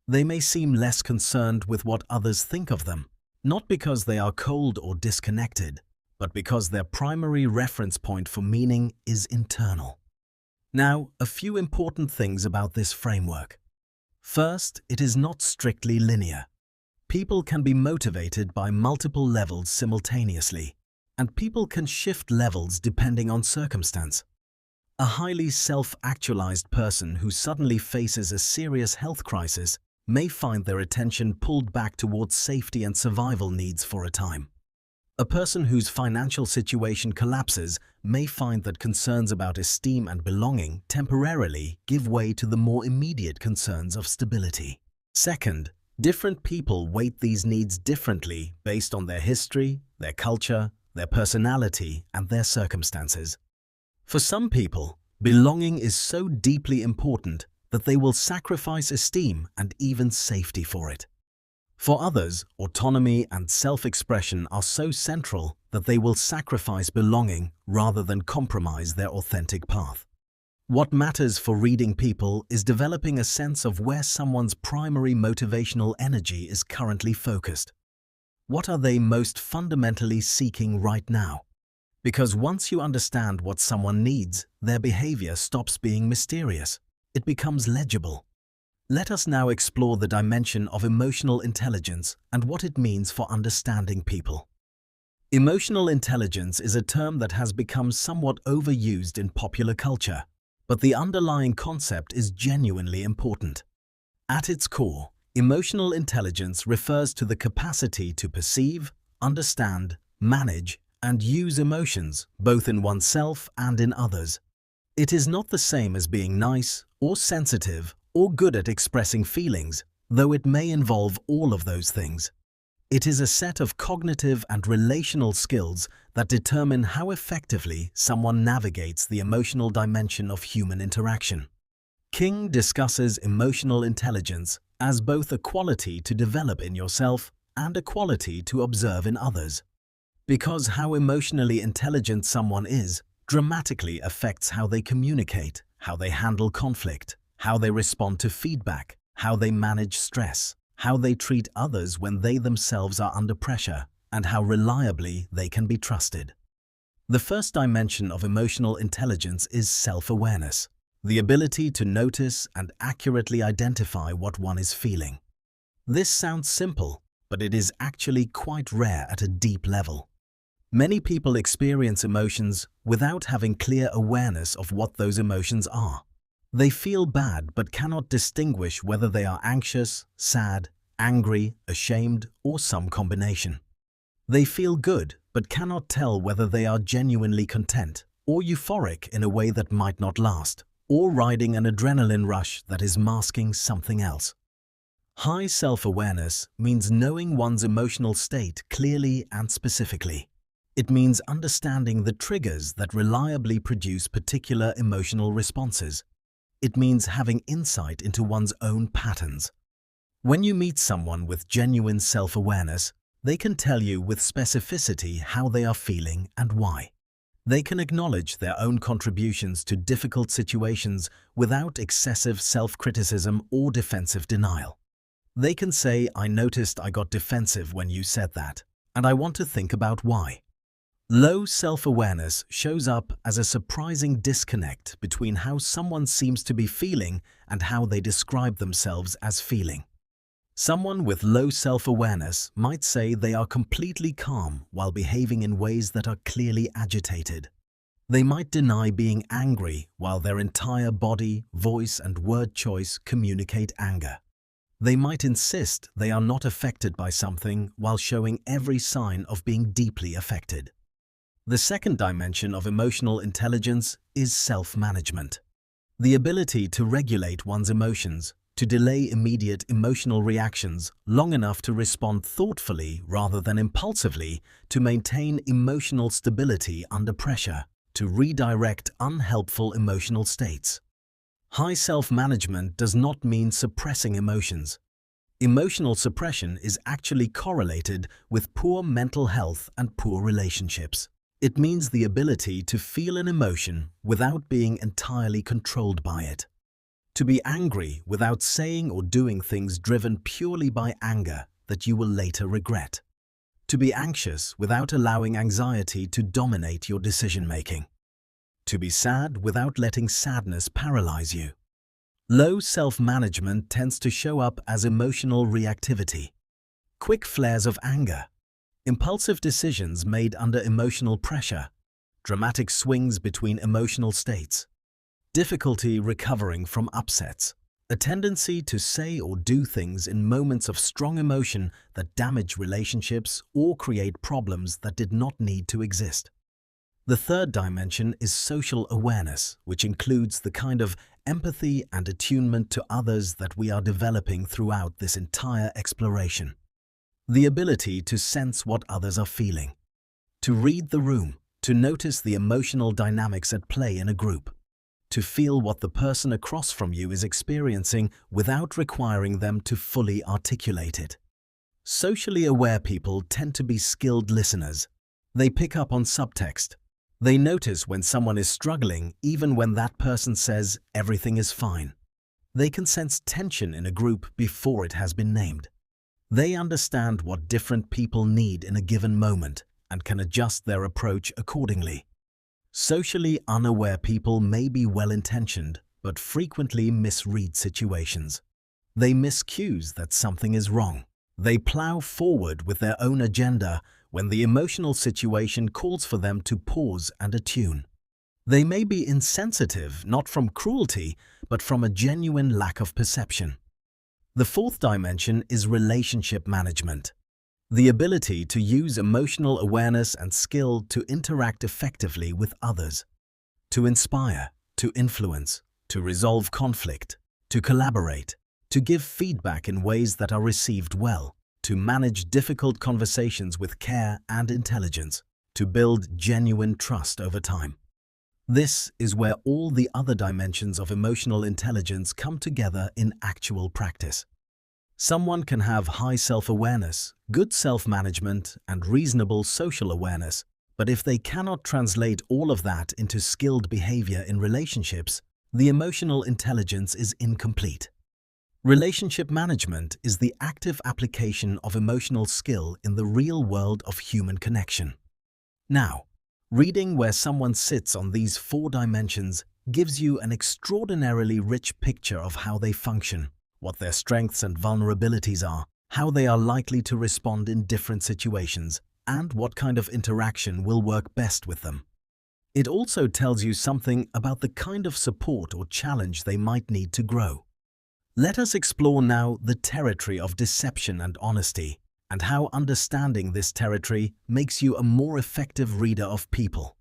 They may seem less concerned with what others think of them, not because they are cold or disconnected, but because their primary reference point for meaning is internal. Now, a few important things about this framework. First, it is not strictly linear. People can be motivated by multiple levels simultaneously, and people can shift levels depending on circumstance. A highly self-actualized person who suddenly faces a serious health crisis may find their attention pulled back towards safety and survival needs for a time. A person whose financial situation collapses may find that concerns about esteem and belonging temporarily give way to the more immediate concerns of stability. Second, different people weight these needs differently based on their history, their culture, their personality, and their circumstances. For some people, belonging is so deeply important that they will sacrifice esteem and even safety for it. For others, autonomy and self-expression are so central that they will sacrifice belonging rather than compromise their authentic path. What matters for reading people is developing a sense of where someone's primary motivational energy is currently focused. What are they most fundamentally seeking right now? Because once you understand what someone needs, their behavior stops being mysterious. It becomes legible. Let us now explore the dimension of emotional intelligence and what it means for understanding people. Emotional intelligence is a term that has become somewhat overused in popular culture, but the underlying concept is genuinely important. At its core, emotional intelligence refers to the capacity to perceive, understand, manage, and use emotions, both in oneself and in others. It is not the same as being nice or sensitive or good at expressing feelings, though it may involve all of those things. It is a set of cognitive and relational skills that determine how effectively someone navigates the emotional dimension of human interaction. King discusses emotional intelligence as both a quality to develop in yourself and a quality to observe in others. Because how emotionally intelligent someone is dramatically affects how they communicate, how they handle conflict, how they respond to feedback, how they manage stress, how they treat others when they themselves are under pressure, and how reliably they can be trusted. The first dimension of emotional intelligence is self-awareness, the ability to notice and accurately identify what one is feeling. This sounds simple, but it is actually quite rare at a deep level. Many people experience emotions without having clear awareness of what those emotions are. They feel bad but cannot distinguish whether they are anxious, sad, angry, ashamed, or some combination. They feel good but cannot tell whether they are genuinely content or euphoric in a way that might not last, or riding an adrenaline rush that is masking something else. High self-awareness means knowing one's emotional state clearly and specifically. It means understanding the triggers that reliably produce particular emotional responses. It means having insight into one's own patterns. When you meet someone with genuine self-awareness, they can tell you with specificity how they are feeling and why. They can acknowledge their own contributions to difficult situations without excessive self-criticism or defensive denial. They can say, "I noticed I got defensive when you said that, and I want to think about why." Low self-awareness shows up as a surprising disconnect between how someone seems to be feeling and how they describe themselves as feeling. Someone with low self-awareness might say they are completely calm while behaving in ways that are clearly agitated. They might deny being angry while their entire body, voice, and word choice communicate anger. They might insist they are not affected by something while showing every sign of being deeply affected. The second dimension of emotional intelligence is self-management. The ability to regulate one's emotions, to delay immediate emotional reactions long enough to respond thoughtfully rather than impulsively, to maintain emotional stability under pressure, to redirect unhelpful emotional states. High self-management does not mean suppressing emotions. Emotional suppression is actually correlated with poor mental health and poor relationships. It means the ability to feel an emotion without being entirely controlled by it. To be angry without saying or doing things driven purely by anger that you will later regret. To be anxious without allowing anxiety to dominate your decision-making. To be sad without letting sadness paralyze you. Low self-management tends to show up as emotional reactivity. Quick flares of anger, impulsive decisions made under emotional pressure, dramatic swings between emotional states, difficulty recovering from upsets, a tendency to say or do things in moments of strong emotion that damage relationships or create problems that did not need to exist. The third dimension is social awareness, which includes the kind of empathy and attunement to others that we are developing throughout this entire exploration. The ability to sense what others are feeling, to read the room, to notice the emotional dynamics at play in a group, to feel what the person across from you is experiencing without requiring them to fully articulate it. Socially aware people tend to be skilled listeners. They pick up on subtext. They notice when someone is struggling even when that person says everything is fine. They can sense tension in a group before it has been named. They understand what different people need in a given moment and can adjust their approach accordingly. Socially unaware people may be well-intentioned but frequently misread situations. They miss cues that something is wrong. They plow forward with their own agenda when the emotional situation calls for them to pause and attune. They may be insensitive not from cruelty but from a genuine lack of perception. The fourth dimension is relationship management. The ability to use emotional awareness and skill to interact effectively with others, to inspire, to influence, to resolve conflict, to collaborate, to give feedback in ways that are received well, to manage difficult conversations with care and intelligence, to build genuine trust over time. This is where all the other dimensions of emotional intelligence come together in actual practice. Someone can have high self-awareness, good self-management, and reasonable social awareness, but if they cannot translate all of that into skilled behavior in relationships, the emotional intelligence is incomplete. Relationship management is the active application of emotional skill in the real world of human connection. Now, reading where someone sits on these four dimensions gives you an extraordinarily rich picture of how they function, what their strengths and vulnerabilities are, how they are likely to respond in different situations, and what kind of interaction will work best with them. It also tells you something about the kind of support or challenge they might need to grow. Let us explore now the territory of deception and honesty, and how understanding this territory makes you a more effective reader of people.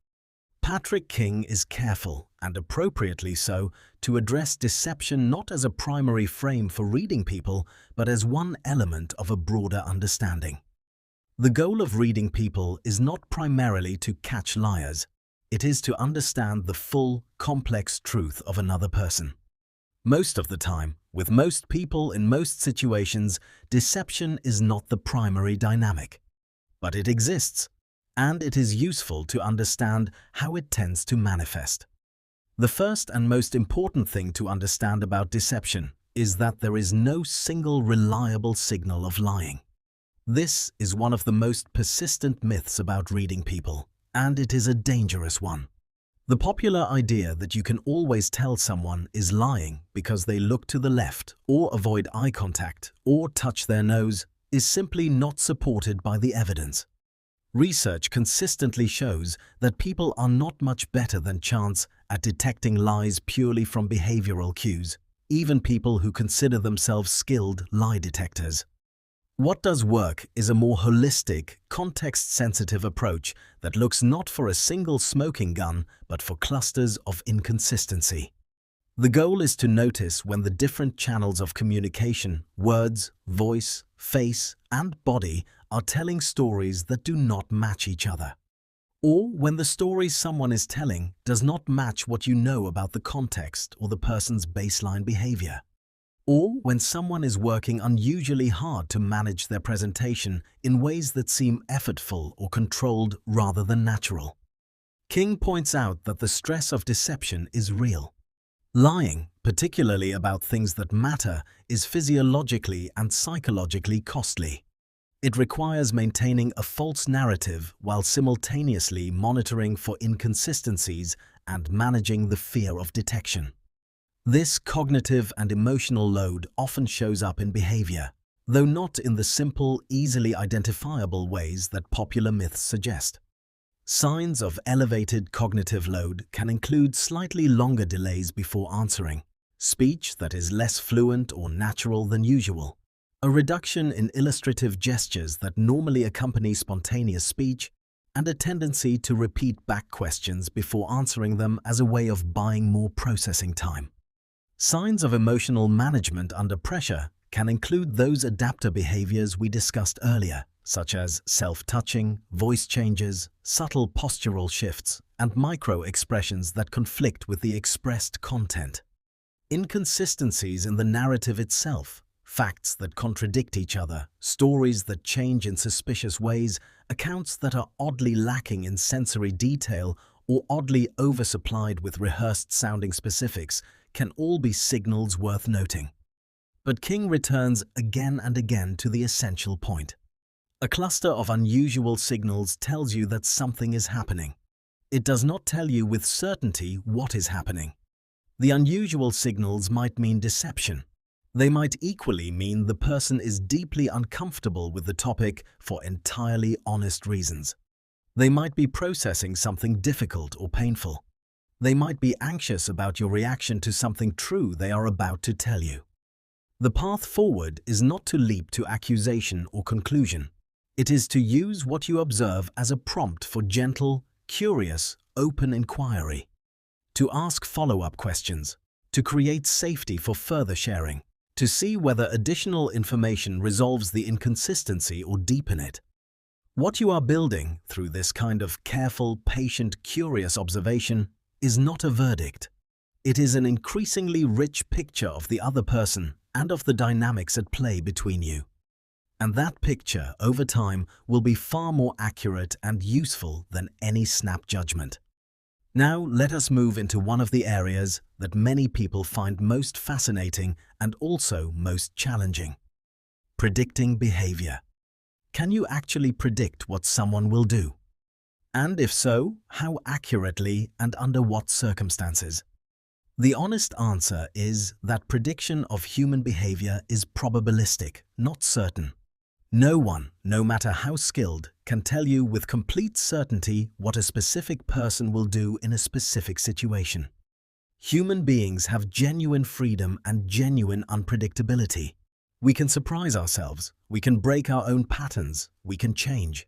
Patrick King is careful, and appropriately so, to address deception not as a primary frame for reading people, but as one element of a broader understanding. The goal of reading people is not primarily to catch liars. It is to understand the full, complex truth of another person. Most of the time, with most people in most situations, deception is not the primary dynamic. But it exists, and it is useful to understand how it tends to manifest. The first and most important thing to understand about deception is that there is no single reliable signal of lying. This is one of the most persistent myths about reading people, and it is a dangerous one. The popular idea that you can always tell someone is lying because they look to the left or avoid eye contact or touch their nose is simply not supported by the evidence. Research consistently shows that people are not much better than chance at detecting lies purely from behavioral cues, even people who consider themselves skilled lie detectors. What does work is a more holistic, context-sensitive approach that looks not for a single smoking gun, but for clusters of inconsistency. The goal is to notice when the different channels of communication, words, voice, face, and body are telling stories that do not match each other. Or when the story someone is telling does not match what you know about the context or the person's baseline behavior. Or when someone is working unusually hard to manage their presentation in ways that seem effortful or controlled rather than natural. King points out that the stress of deception is real. Lying, particularly about things that matter, is physiologically and psychologically costly. It requires maintaining a false narrative while simultaneously monitoring for inconsistencies and managing the fear of detection. This cognitive and emotional load often shows up in behavior. though not in the simple, easily identifiable ways that popular myths suggest. Signs of elevated cognitive load can include slightly longer delays before answering, speech that is less fluent or natural than usual, a reduction in illustrative gestures that normally accompany spontaneous speech, and a tendency to repeat back questions before answering them as a way of buying more processing time. Signs of emotional management under pressure can include those adapter behaviors we discussed earlier, such as self-touching, voice changes, subtle postural shifts, and micro-expressions that conflict with the expressed content. Inconsistencies in the narrative itself, facts that contradict each other, stories that change in suspicious ways, accounts that are oddly lacking in sensory detail or oddly oversupplied with rehearsed-sounding specifics can all be signals worth noting. But King returns again and again to the essential point. A cluster of unusual signals tells you that something is happening. It does not tell you with certainty what is happening. The unusual signals might mean deception. They might equally mean the person is deeply uncomfortable with the topic for entirely honest reasons. They might be processing something difficult or painful. They might be anxious about your reaction to something true they are about to tell you. The path forward is not to leap to accusation or conclusion. It is to use what you observe as a prompt for gentle, curious, open inquiry. To ask follow-up questions. To create safety for further sharing. To see whether additional information resolves the inconsistency or deepen it. What you are building through this kind of careful, patient, curious observation is not a verdict. It is an increasingly rich picture of the other person and of the dynamics at play between you. And that picture, over time, will be far more accurate and useful than any snap judgment. Now, let us move into one of the areas that many people find most fascinating and also most challenging. Predicting behavior. Can you actually predict what someone will do? And if so, how accurately and under what circumstances? The honest answer is that prediction of human behavior is probabilistic, not certain. No one, no matter how skilled, can tell you with complete certainty what a specific person will do in a specific situation. Human beings have genuine freedom and genuine unpredictability. We can surprise ourselves, we can break our own patterns, we can change.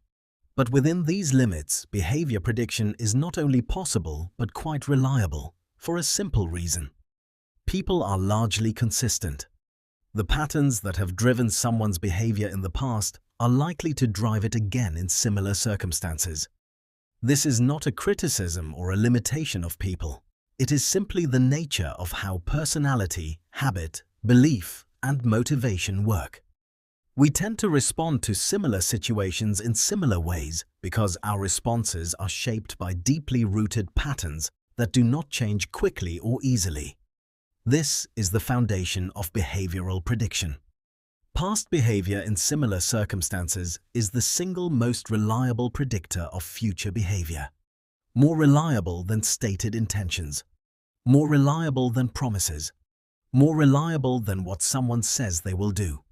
But within these limits, behavior prediction is not only possible but quite reliable, for a simple reason. People are largely consistent. The patterns that have driven someone's behavior in the past are likely to drive it again in similar circumstances. This is not a criticism or a limitation of people. It is simply the nature of how personality, habit, belief, and motivation work. We tend to respond to similar situations in similar ways because our responses are shaped by deeply rooted patterns that do not change quickly or easily. This is the foundation of behavioral prediction. Past behavior in similar circumstances is the single most reliable predictor of future behavior. More reliable than stated intentions. More reliable than promises. More reliable than what someone says they will do.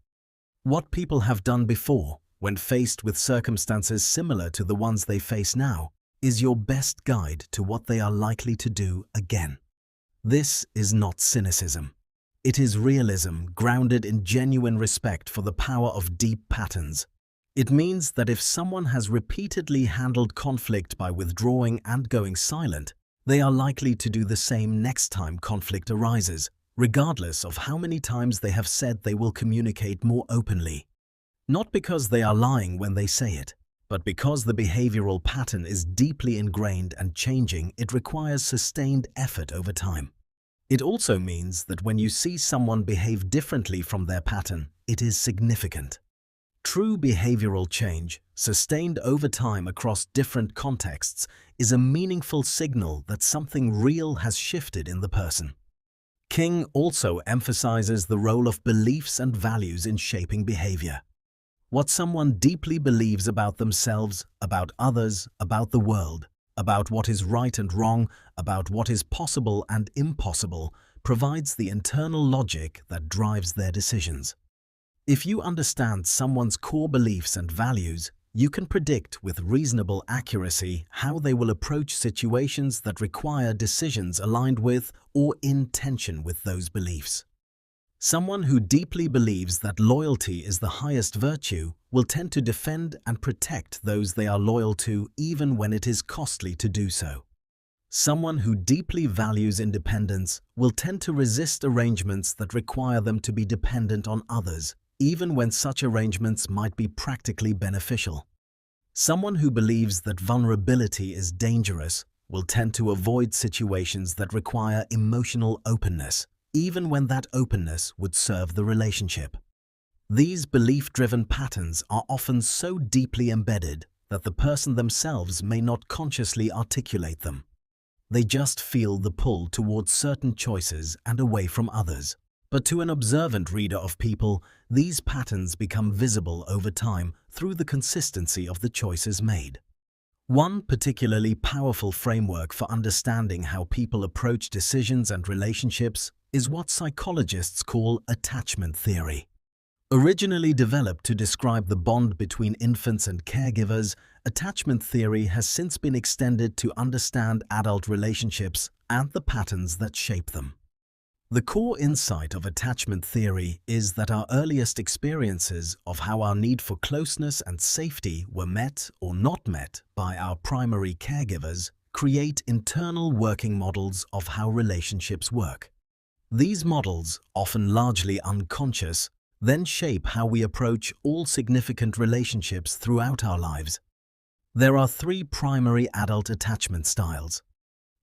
What people have done before, when faced with circumstances similar to the ones they face now, is your best guide to what they are likely to do again. This is not cynicism. It is realism grounded in genuine respect for the power of deep patterns. It means that if someone has repeatedly handled conflict by withdrawing and going silent, they are likely to do the same next time conflict arises, regardless of how many times they have said they will communicate more openly. Not because they are lying when they say it, but because the behavioral pattern is deeply ingrained and changing, it requires sustained effort over time. It also means that when you see someone behave differently from their pattern, it is significant. True behavioral change, sustained over time across different contexts, is a meaningful signal that something real has shifted in the person. King also emphasizes the role of beliefs and values in shaping behavior. What someone deeply believes about themselves, about others, about the world, about what is right and wrong, about what is possible and impossible, provides the internal logic that drives their decisions. If you understand someone's core beliefs and values, you can predict with reasonable accuracy how they will approach situations that require decisions aligned with or in tension with those beliefs. Someone who deeply believes that loyalty is the highest virtue will tend to defend and protect those they are loyal to even when it is costly to do so. Someone who deeply values independence will tend to resist arrangements that require them to be dependent on others, even when such arrangements might be practically beneficial. Someone who believes that vulnerability is dangerous will tend to avoid situations that require emotional openness, even when that openness would serve the relationship. These belief-driven patterns are often so deeply embedded that the person themselves may not consciously articulate them. They just feel the pull towards certain choices and away from others. But to an observant reader of people, these patterns become visible over time through the consistency of the choices made. One particularly powerful framework for understanding how people approach decisions and relationships is what psychologists call attachment theory. Originally developed to describe the bond between infants and caregivers, attachment theory has since been extended to understand adult relationships and the patterns that shape them. The core insight of attachment theory is that our earliest experiences of how our need for closeness and safety were met or not met by our primary caregivers create internal working models of how relationships work. These models, often largely unconscious, then shape how we approach all significant relationships throughout our lives. There are three primary adult attachment styles: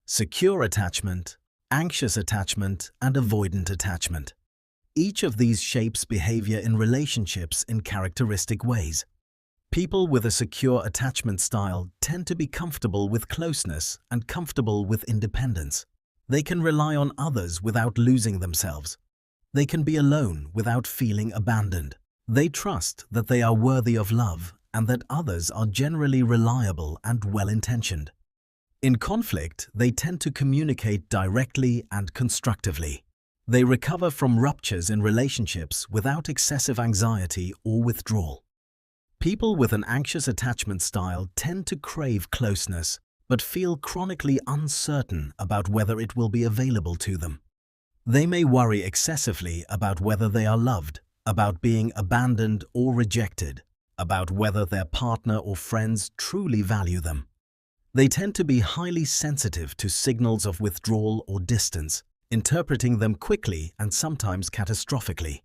secure attachment, anxious attachment, and avoidant attachment. Each of these shapes behavior in relationships in characteristic ways. People with a secure attachment style tend to be comfortable with closeness and comfortable with independence. They can rely on others without losing themselves. They can be alone without feeling abandoned. They trust that they are worthy of love and that others are generally reliable and well-intentioned. In conflict, they tend to communicate directly and constructively. They recover from ruptures in relationships without excessive anxiety or withdrawal. People with an anxious attachment style tend to crave closeness, but feel chronically uncertain about whether it will be available to them. They may worry excessively about whether they are loved, about being abandoned or rejected, about whether their partner or friends truly value them. They tend to be highly sensitive to signals of withdrawal or distance, interpreting them quickly and sometimes catastrophically.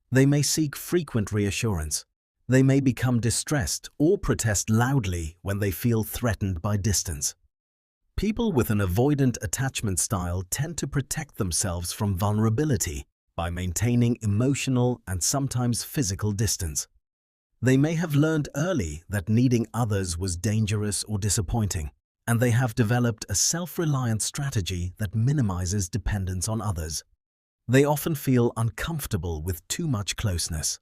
They may seek frequent reassurance. They may become distressed or protest loudly when they feel threatened by distance. People with an avoidant attachment style tend to protect themselves from vulnerability by maintaining emotional and sometimes physical distance. They may have learned early that needing others was dangerous or disappointing, and they have developed a self-reliant strategy that minimizes dependence on others. They often feel uncomfortable with too much closeness.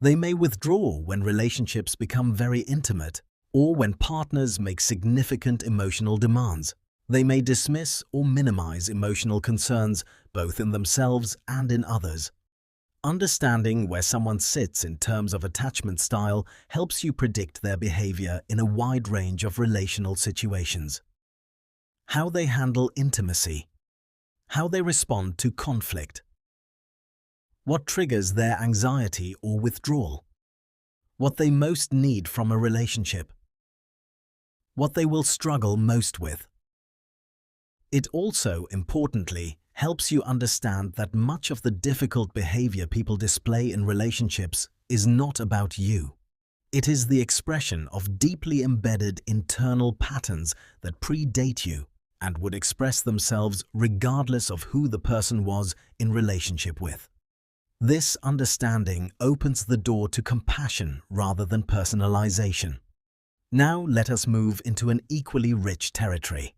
They may withdraw when relationships become very intimate or when partners make significant emotional demands. They may dismiss or minimize emotional concerns both in themselves and in others. Understanding where someone sits in terms of attachment style helps you predict their behavior in a wide range of relational situations. How they handle intimacy. How they respond to conflict. What triggers their anxiety or withdrawal. What they most need from a relationship. What they will struggle most with. It also, importantly, helps you understand that much of the difficult behavior people display in relationships is not about you. It is the expression of deeply embedded internal patterns that predate you and would express themselves regardless of who the person was in relationship with. This understanding opens the door to compassion rather than personalization. Now let us move into an equally rich territory: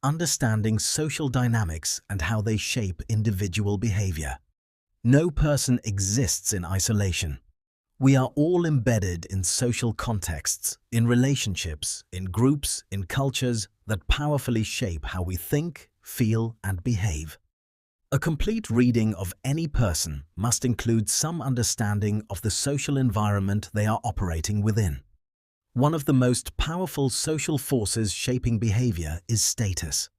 understanding social dynamics and how they shape individual behavior. No person exists in isolation. We are all embedded in social contexts, in relationships, in groups, in cultures that powerfully shape how we think, feel, and behave. A complete reading of any person must include some understanding of the social environment they are operating within. One of the most powerful social forces shaping behavior is status.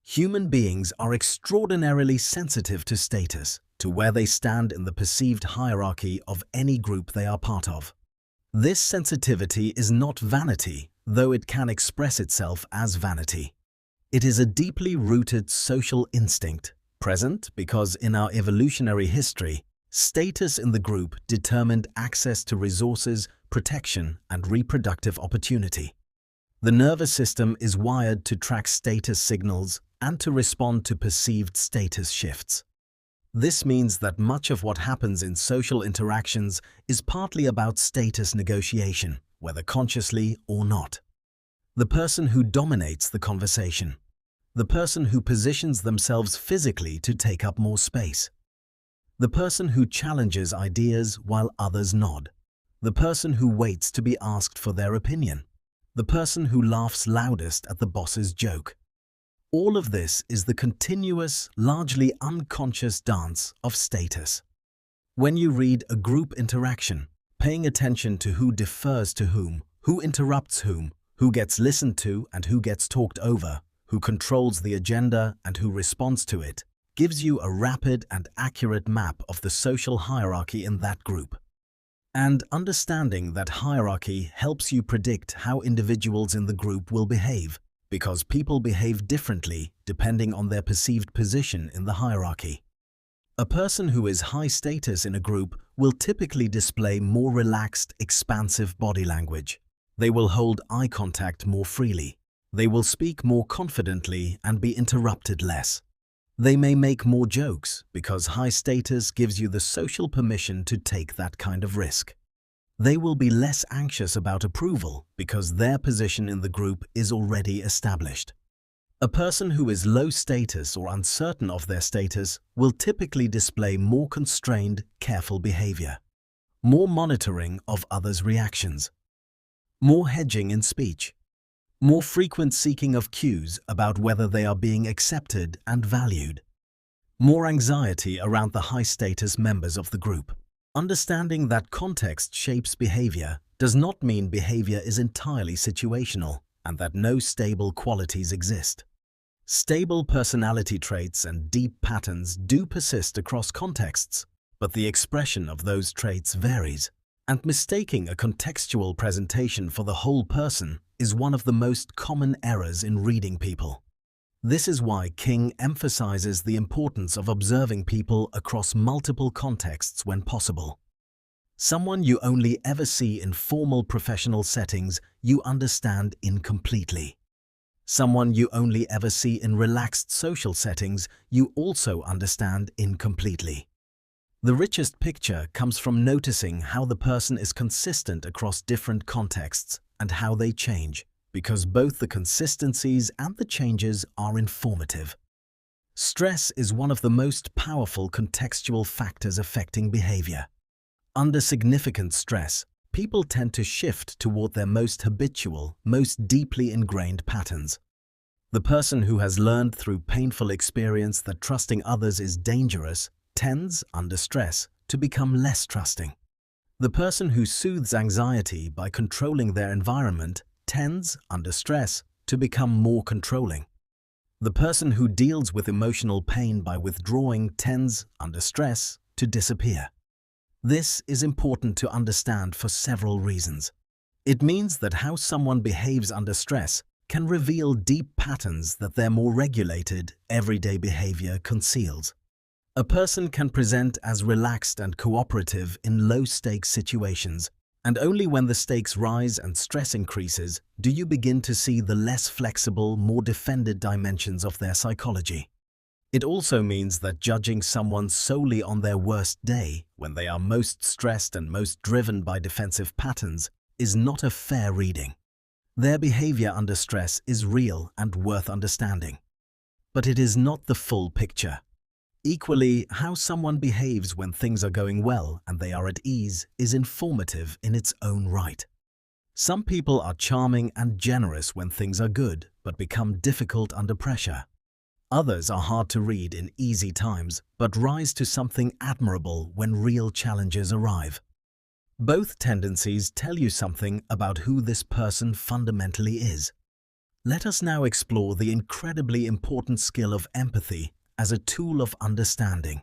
Human beings are extraordinarily sensitive to status, to where they stand in the perceived hierarchy of any group they are part of. This sensitivity is not vanity, though it can express itself as vanity. It is a deeply rooted social instinct, present because in our evolutionary history, status in the group determined access to resources, protection, and reproductive opportunity. The nervous system is wired to track status signals and to respond to perceived status shifts. This means that much of what happens in social interactions is partly about status negotiation, whether consciously or not. The person who dominates the conversation. The person who positions themselves physically to take up more space. The person who challenges ideas while others nod. The person who waits to be asked for their opinion. The person who laughs loudest at the boss's joke. All of this is the continuous, largely unconscious dance of status. When you read a group interaction, paying attention to who defers to whom, who interrupts whom, who gets listened to and who gets talked over, who controls the agenda and who responds to it, gives you a rapid and accurate map of the social hierarchy in that group. And understanding that hierarchy helps you predict how individuals in the group will behave, because people behave differently depending on their perceived position in the hierarchy. A person who is high status in a group will typically display more relaxed, expansive body language. They will hold eye contact more freely. They will speak more confidently and be interrupted less. They may make more jokes because high status gives you the social permission to take that kind of risk. They will be less anxious about approval because their position in the group is already established. A person who is low status or uncertain of their status will typically display more constrained, careful behavior, more monitoring of others' reactions, more hedging in speech, more frequent seeking of cues about whether they are being accepted and valued, more anxiety around the high-status members of the group. Understanding that context shapes behavior does not mean behavior is entirely situational and that no stable qualities exist. Stable personality traits and deep patterns do persist across contexts, but the expression of those traits varies, and mistaking a contextual presentation for the whole person is one of the most common errors in reading people. This is why King emphasizes the importance of observing people across multiple contexts when possible. Someone you only ever see in formal professional settings you understand incompletely. Someone you only ever see in relaxed social settings you also understand incompletely. The richest picture comes from noticing how the person is consistent across different contexts and how they change, because both the consistencies and the changes are informative. Stress is one of the most powerful contextual factors affecting behavior. Under significant stress, people tend to shift toward their most habitual, most deeply ingrained patterns. The person who has learned through painful experience that trusting others is dangerous tends, under stress, to become less trusting. The person who soothes anxiety by controlling their environment tends, under stress, to become more controlling. The person who deals with emotional pain by withdrawing tends, under stress, to disappear. This is important to understand for several reasons. It means that how someone behaves under stress can reveal deep patterns that their more regulated, everyday behavior conceals. A person can present as relaxed and cooperative in low-stakes situations, and only when the stakes rise and stress increases do you begin to see the less flexible, more defended dimensions of their psychology. It also means that judging someone solely on their worst day, when they are most stressed and most driven by defensive patterns, is not a fair reading. Their behavior under stress is real and worth understanding. But it is not the full picture. Equally, how someone behaves when things are going well and they are at ease is informative in its own right. Some people are charming and generous when things are good, but become difficult under pressure. Others are hard to read in easy times, but rise to something admirable when real challenges arrive. Both tendencies tell you something about who this person fundamentally is. Let us now explore the incredibly important skill of empathy as a tool of understanding.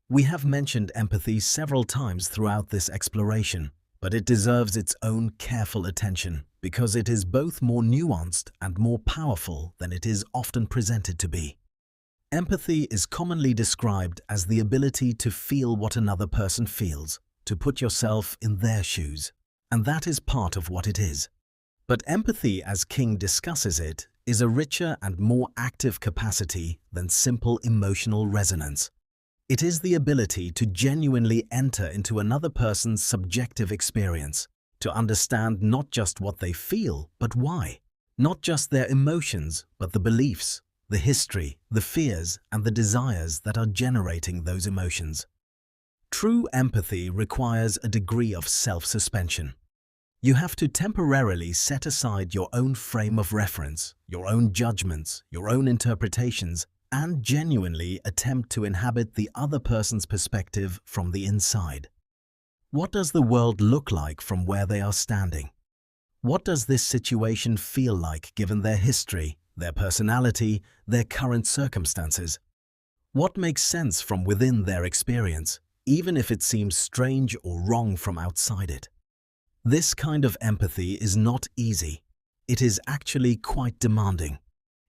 We have mentioned empathy several times throughout this exploration, but it deserves its own careful attention because it is both more nuanced and more powerful than it is often presented to be. Empathy is commonly described as the ability to feel what another person feels, to put yourself in their shoes, and that is part of what it is. But empathy, as King discusses it, is a richer and more active capacity than simple emotional resonance. It is the ability to genuinely enter into another person's subjective experience, to understand not just what they feel, but why. Not just their emotions, but the beliefs, the history, the fears, and the desires that are generating those emotions. True empathy requires a degree of self-suspension. You have to temporarily set aside your own frame of reference, your own judgments, your own interpretations, and genuinely attempt to inhabit the other person's perspective from the inside. What does the world look like from where they are standing? What does this situation feel like given their history, their personality, their current circumstances? What makes sense from within their experience, even if it seems strange or wrong from outside it? This kind of empathy is not easy. It is actually quite demanding.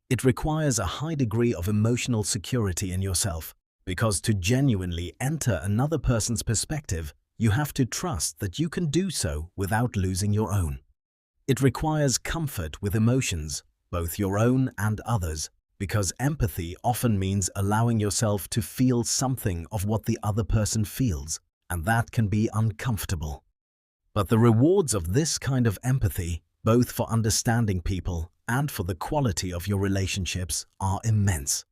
It requires a high degree of emotional security in yourself, because to genuinely enter another person's perspective, you have to trust that you can do so without losing your own. It requires comfort with emotions, both your own and others, because empathy often means allowing yourself to feel something of what the other person feels, and that can be uncomfortable. But the rewards of this kind of empathy, both for understanding people and for the quality of your relationships, are immense.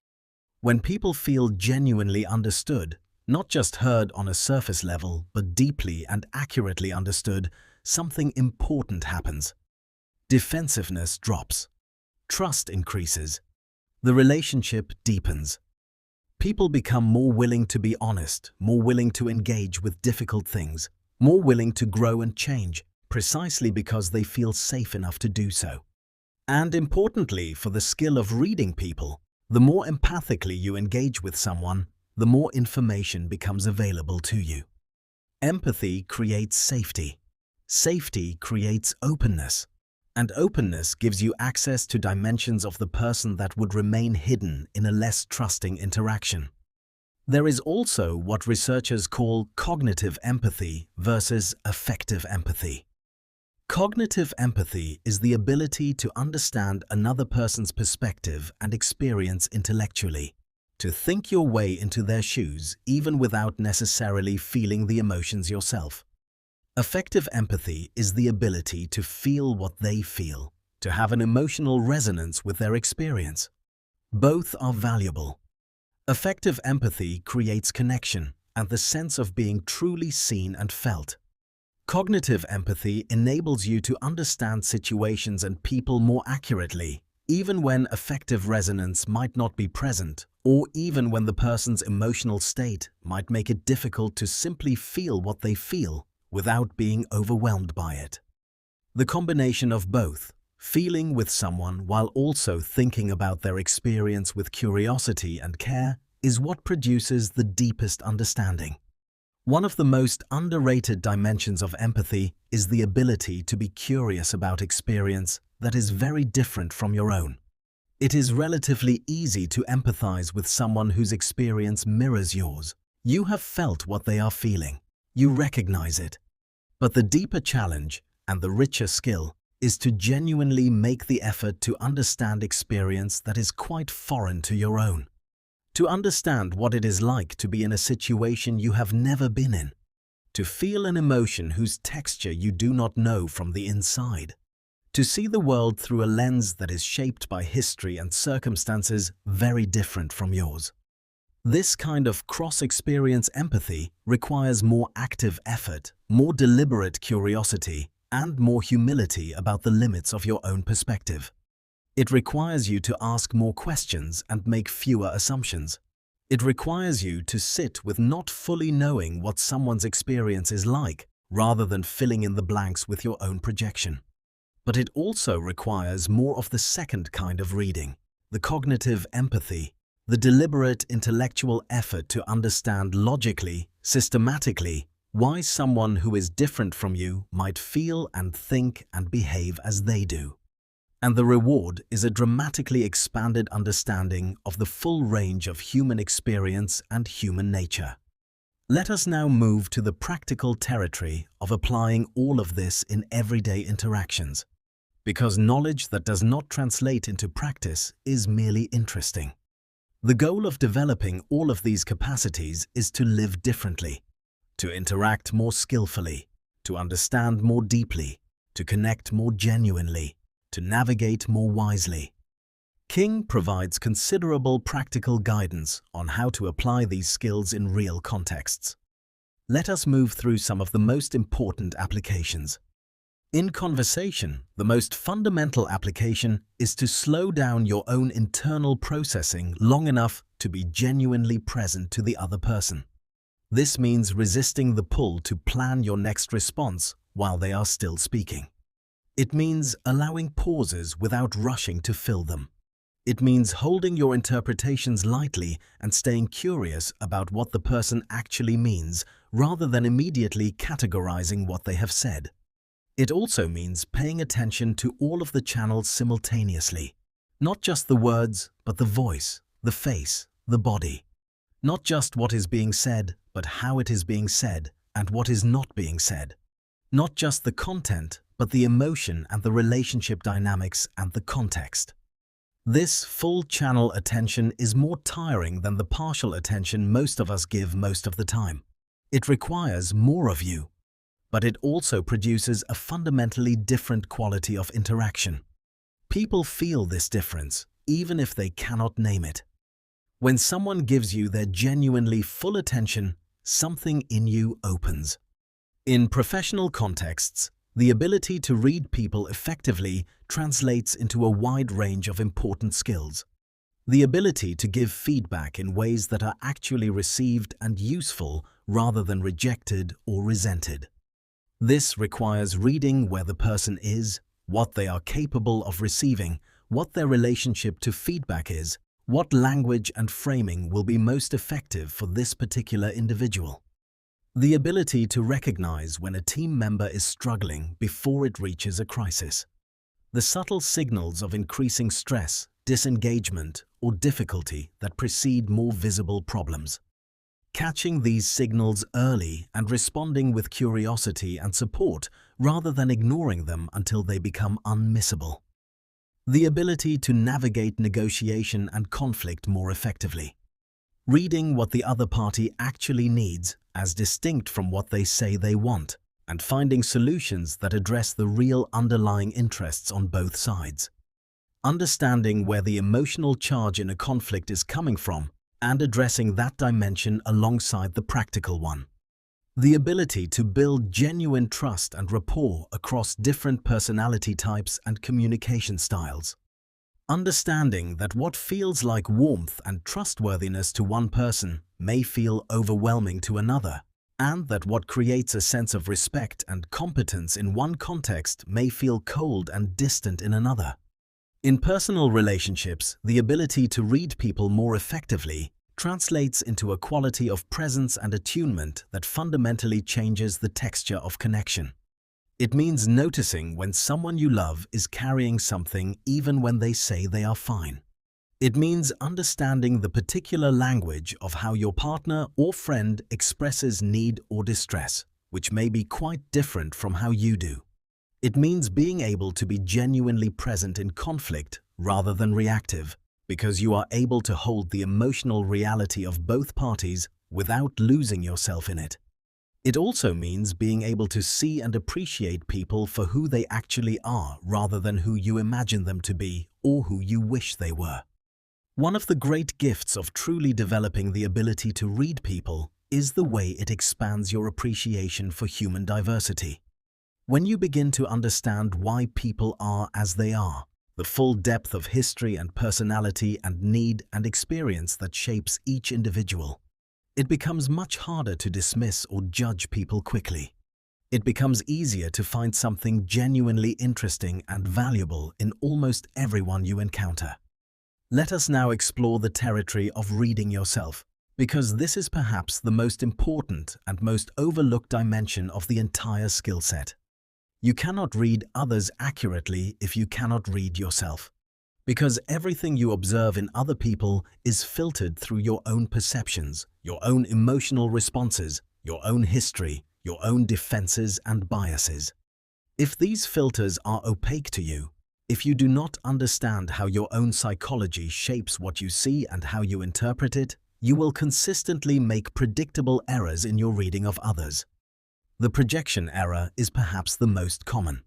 When people feel genuinely understood, not just heard on a surface level, but deeply and accurately understood, something important happens. Defensiveness drops. Trust increases. The relationship deepens. People become more willing to be honest, more willing to engage with difficult things, more willing to grow and change, precisely because they feel safe enough to do so. And importantly, for the skill of reading people, the more empathically you engage with someone, the more information becomes available to you. Empathy creates safety. Safety creates openness. And openness gives you access to dimensions of the person that would remain hidden in a less trusting interaction. There is also what researchers call cognitive empathy versus affective empathy. Cognitive empathy is the ability to understand another person's perspective and experience intellectually, to think your way into their shoes even without necessarily feeling the emotions yourself. Affective empathy is the ability to feel what they feel, to have an emotional resonance with their experience. Both are valuable. Affective empathy creates connection and the sense of being truly seen and felt. Cognitive empathy enables you to understand situations and people more accurately, even when affective resonance might not be present, or even when the person's emotional state might make it difficult to simply feel what they feel without being overwhelmed by it. The combination of both, feeling with someone while also thinking about their experience with curiosity and care, is what produces the deepest understanding. One of the most underrated dimensions of empathy is the ability to be curious about experience that is very different from your own. It is relatively easy to empathize with someone whose experience mirrors yours. You have felt what they are feeling. You recognize it. But the deeper challenge and the richer skill is to genuinely make the effort to understand experience that is quite foreign to your own. To understand what it is like to be in a situation you have never been in. To feel an emotion whose texture you do not know from the inside. To see the world through a lens that is shaped by history and circumstances very different from yours. This kind of cross-experience empathy requires more active effort, more deliberate curiosity, and more humility about the limits of your own perspective. It requires you to ask more questions and make fewer assumptions. It requires you to sit with not fully knowing what someone's experience is like, rather than filling in the blanks with your own projection. But it also requires more of the second kind of reading, the cognitive empathy, the deliberate intellectual effort to understand logically, systematically, why someone who is different from you might feel and think and behave as they do. And the reward is a dramatically expanded understanding of the full range of human experience and human nature. Let us now move to the practical territory of applying all of this in everyday interactions, because knowledge that does not translate into practice is merely interesting. The goal of developing all of these capacities is to live differently, to interact more skillfully, to understand more deeply, to connect more genuinely, to navigate more wisely. King provides considerable practical guidance on how to apply these skills in real contexts. Let us move through some of the most important applications. In conversation, the most fundamental application is to slow down your own internal processing long enough to be genuinely present to the other person. This means resisting the pull to plan your next response while they are still speaking. It means allowing pauses without rushing to fill them. It means holding your interpretations lightly and staying curious about what the person actually means, rather than immediately categorizing what they have said. It also means paying attention to all of the channels simultaneously. Not just the words, but the voice, the face, the body. Not just what is being said, but how it is being said and what is not being said. Not just the content, but the emotion and the relationship dynamics and the context. This full channel attention is more tiring than the partial attention most of us give most of the time. It requires more of you, but it also produces a fundamentally different quality of interaction. People feel this difference, even if they cannot name it. When someone gives you their genuinely full attention, something in you opens. In professional contexts, the ability to read people effectively translates into a wide range of important skills. The ability to give feedback in ways that are actually received and useful rather than rejected or resented. This requires reading where the person is, what they are capable of receiving, what their relationship to feedback is, what language and framing will be most effective for this particular individual. The ability to recognize when a team member is struggling before it reaches a crisis. The subtle signals of increasing stress, disengagement, or difficulty that precede more visible problems. Catching these signals early and responding with curiosity and support rather than ignoring them until they become unmissable. The ability to navigate negotiation and conflict more effectively. Reading what the other party actually needs as distinct from what they say they want, and finding solutions that address the real underlying interests on both sides. Understanding where the emotional charge in a conflict is coming from and addressing that dimension alongside the practical one. The ability to build genuine trust and rapport across different personality types and communication styles. Understanding that what feels like warmth and trustworthiness to one person may feel overwhelming to another, and that what creates a sense of respect and competence in one context may feel cold and distant in another. In personal relationships, the ability to read people more effectively translates into a quality of presence and attunement that fundamentally changes the texture of connection. It means noticing when someone you love is carrying something even when they say they are fine. It means understanding the particular language of how your partner or friend expresses need or distress, which may be quite different from how you do. It means being able to be genuinely present in conflict rather than reactive, because you are able to hold the emotional reality of both parties without losing yourself in it. It also means being able to see and appreciate people for who they actually are rather than who you imagine them to be or who you wish they were. One of the great gifts of truly developing the ability to read people is the way it expands your appreciation for human diversity. When you begin to understand why people are as they are, the full depth of history and personality and need and experience that shapes each individual. It becomes much harder to dismiss or judge people quickly. It becomes easier to find something genuinely interesting and valuable in almost everyone you encounter. Let us now explore the territory of reading yourself, because this is perhaps the most important and most overlooked dimension of the entire skill set. You cannot read others accurately if you cannot read yourself, because everything you observe in other people is filtered through your own perceptions, your own emotional responses, your own history, your own defenses and biases. If these filters are opaque to you, if you do not understand how your own psychology shapes what you see and how you interpret it, you will consistently make predictable errors in your reading of others. The projection error is perhaps the most common.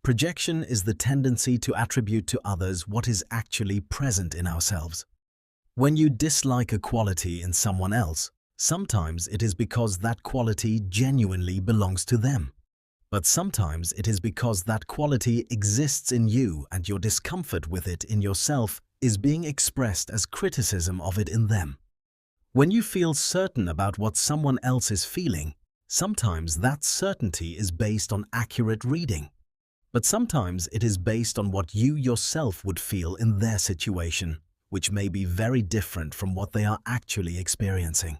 Projection is the tendency to attribute to others what is actually present in ourselves. When you dislike a quality in someone else, sometimes it is because that quality genuinely belongs to them. But sometimes it is because that quality exists in you and your discomfort with it in yourself is being expressed as criticism of it in them. When you feel certain about what someone else is feeling, sometimes that certainty is based on accurate reading. But sometimes it is based on what you yourself would feel in their situation, which may be very different from what they are actually experiencing.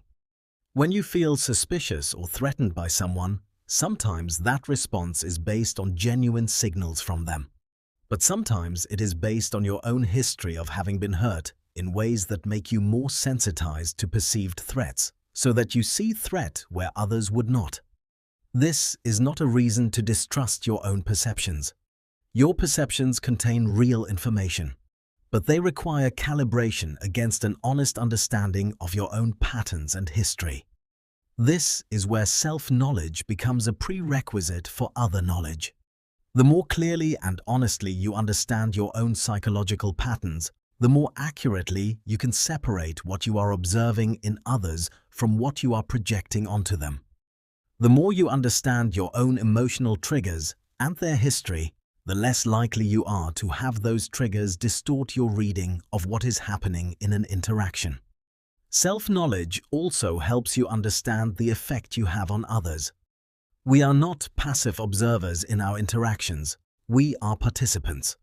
When you feel suspicious or threatened by someone, sometimes that response is based on genuine signals from them. But sometimes it is based on your own history of having been hurt in ways that make you more sensitized to perceived threats, so that you see threat where others would not. This is not a reason to distrust your own perceptions. Your perceptions contain real information, but they require calibration against an honest understanding of your own patterns and history. This is where self-knowledge becomes a prerequisite for other knowledge. The more clearly and honestly you understand your own psychological patterns, the more accurately you can separate what you are observing in others from what you are projecting onto them. The more you understand your own emotional triggers and their history, the less likely you are to have those triggers distort your reading of what is happening in an interaction. Self-knowledge also helps you understand the effect you have on others. We are not passive observers in our interactions, we are participants.